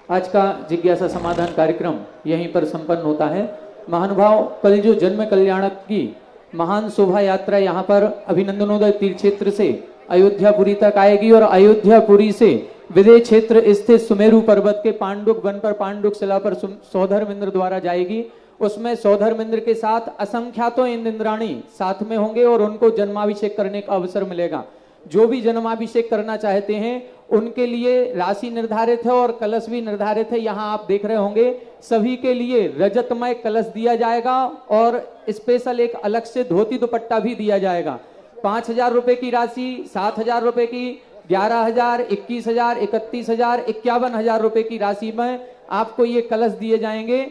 आज का जिज्ञासा समाधान कार्यक्रम यहीं पर संपन्न होता है। महानुभाव, कल जो जन्म कल्याणक की महान शोभा यात्रा यहाँ पर अभिनंदनोदय तीर्थ क्षेत्र से अयोध्यापुरी तक आएगी, और अयोध्यापुरी से विदेह क्षेत्र स्थित सुमेरु पर्वत के पांडुक वन पर पांडुक शिला पर सौधर्मेंद्र द्वारा जाएगी। उसमें सौधर्मेंद्र के साथ असंख्यातों इंद्राणी साथ में होंगे और उनको जन्माभिषेक करने का अवसर मिलेगा। जो भी जन्माभिषेक करना चाहते हैं उनके लिए राशि निर्धारित है और कलश भी निर्धारित है। यहाँ आप देख रहे होंगे सभी के लिए रजतमय कलश दिया जाएगा और स्पेशल एक अलग से धोती दुपट्टा भी दिया जाएगा। 5,000 रुपए की राशि, 7,000 रुपए की, 11,000, 21,000, 31,000, 51,000 रुपए की राशि में आपको ये कलश दिए जाएंगे।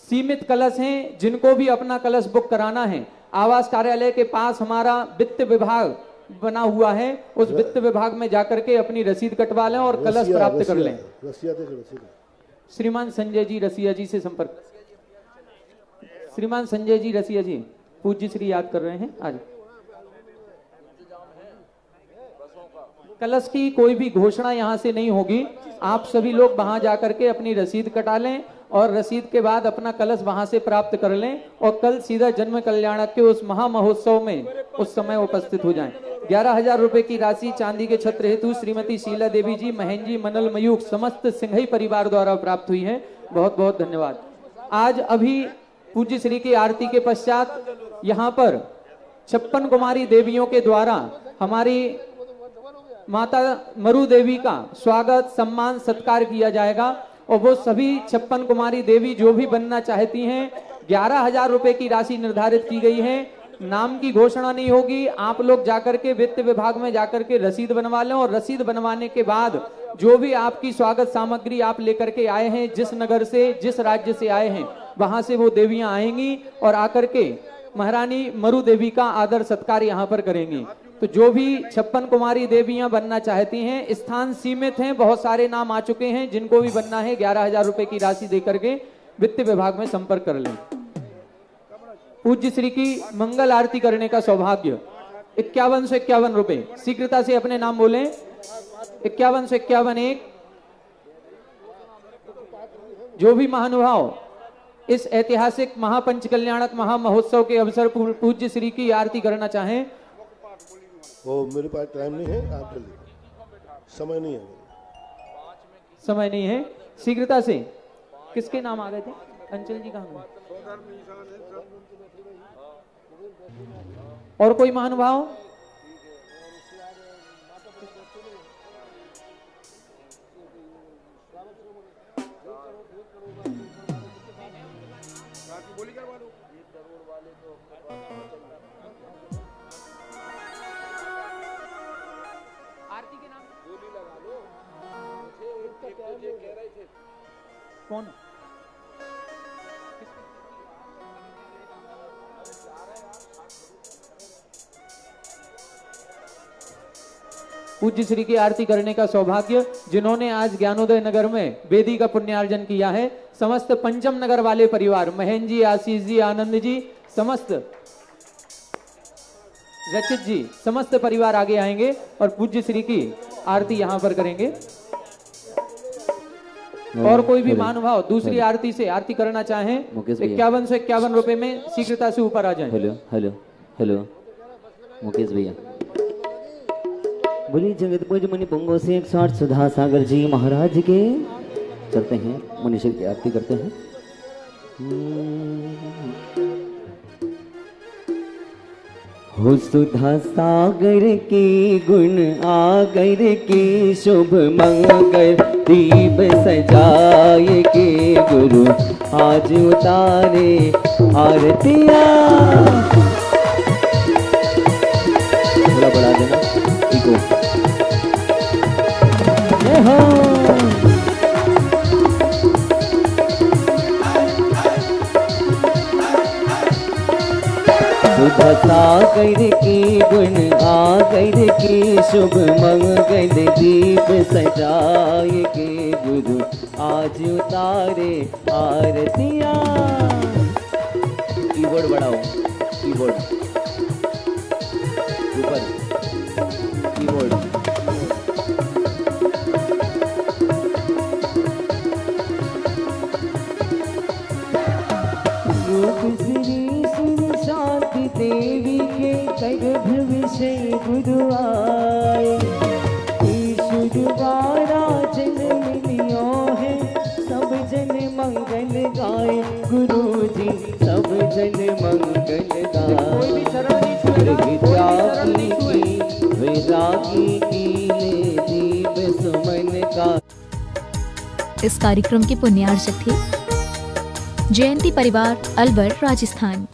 सीमित कलश हैं, जिनको भी अपना कलश बुक कराना है, आवास कार्यालय के पास हमारा वित्त विभाग बना हुआ है, उस वित्त विभाग में जाकर के अपनी रसीद कटवा लें और कलश प्राप्त कर लें। श्रीमान संजय जी रसिया जी से संपर्क। श्रीमान संजय जी रसिया जी, पूज्य श्री याद कर रहे हैं। आज कलश की कोई भी घोषणा यहाँ से नहीं होगी। आप सभी लोग वहां जाकर के अपनी रसीद कटा लें और रसीद के बाद अपना कलश वहां से प्राप्त कर लें और कल सीधा जन्म कल्याणक के उस महा महोत्सव में उस समय उपस्थित हो जाएं। 11,000 रुपए की राशि चांदी के छत्र हेतु श्रीमती शीला देवी जी, महेंद्र जी, मनल मयूख समस्त सिंघई परिवार द्वारा प्राप्त हुई है। बहुत बहुत धन्यवाद। आज अभी पूज्य श्री की आरती के पश्चात यहाँ पर 56 कुमारी देवियों के द्वारा हमारी माता मरु देवी का स्वागत, सम्मान, सत्कार किया जाएगा और वो सभी 56 कुमारी देवी जो भी बनना चाहती हैं, 11,000 रुपए की राशि निर्धारित की गई है। नाम की घोषणा नहीं होगी। आप लोग जाकर के वित्त विभाग में जाकर के रसीद बनवा लें और रसीद बनवाने के बाद जो भी आपकी स्वागत सामग्री आप लेकर के आए हैं, जिस नगर से, जिस राज्य से आए हैं, वहां से वो देवियां आएंगी और आकर के महारानी मरु देवी का आदर सत्कार यहाँ पर करेंगी। तो जो भी 56 कुमारी देवियां बनना चाहती हैं, स्थान सीमित हैं, बहुत सारे नाम आ चुके हैं, जिनको भी बनना है 11,000 रुपए की राशि देकर के वित्त विभाग में संपर्क कर लें। पूज्य श्री की मंगल आरती करने का सौभाग्य 5151 रुपए। शीघ्रता से अपने नाम बोलें। 5151 जो भी महानुभाव इस ऐतिहासिक महापंच कल्याणक महामहोत्सव के अवसर पर पूज्य श्री की आरती करना चाहें। वो मेरे पास टाइम नहीं है, आप जल्दी, समय नहीं है, समय नहीं है। शीघ्रता से किसके नाम आ गए थे? अंचल जी कहाँ गए? और कोई महानुभाव? कौन? पूज्य श्री की आरती करने का सौभाग्य जिन्होंने आज ज्ञानोदय नगर में वेदी का पुण्यार्जन किया है, समस्त पंचम नगर वाले परिवार, महेंद्र जी, आशीष जी, आनंद जी, समस्त रचित जी, समस्त परिवार आगे आएंगे और पूज्य श्री की आरती यहां पर करेंगे। और कोई भी महानुभाव दूसरी आरती से आरती करना चाहें 5151 रुपए में शीघ्रता से ऊपर आ जाएं। हेलो हेलो हेलो मुकेश भैया, बोलिए जगतपुर मुनि पुंगो से 160 सुधा सागर जी महाराज के। चलते हैं मुनीश्वर की आरती करते हैं। हो सुधा सागर के गुण आगर के शुभ मंगल दीप सजाए के गुरु आज उतारे आरतियां। थोड़ा बढ़ा देना इको। जय हो। सुधा सागर की गुण आगर की शुभ मंगल दीप सजाए के गुरु आज उतारे आरतियां। कीबोर्ड बढ़ाओ, कीबोर्ड ऊपर, कीबोर्ड। रूप श्री श्री शांति देवी के गर्भ विषय गुरु आए। ईश्वरवारा जन्म लियो है, सब जन मंगल गाए। गुरु जी सब जन मंगल गाए। विद्या की वैरागी की ले दीप सुमन का। इस कार्यक्रम के पुण्यार्चक थे जयंती परिवार, अलवर, राजस्थान।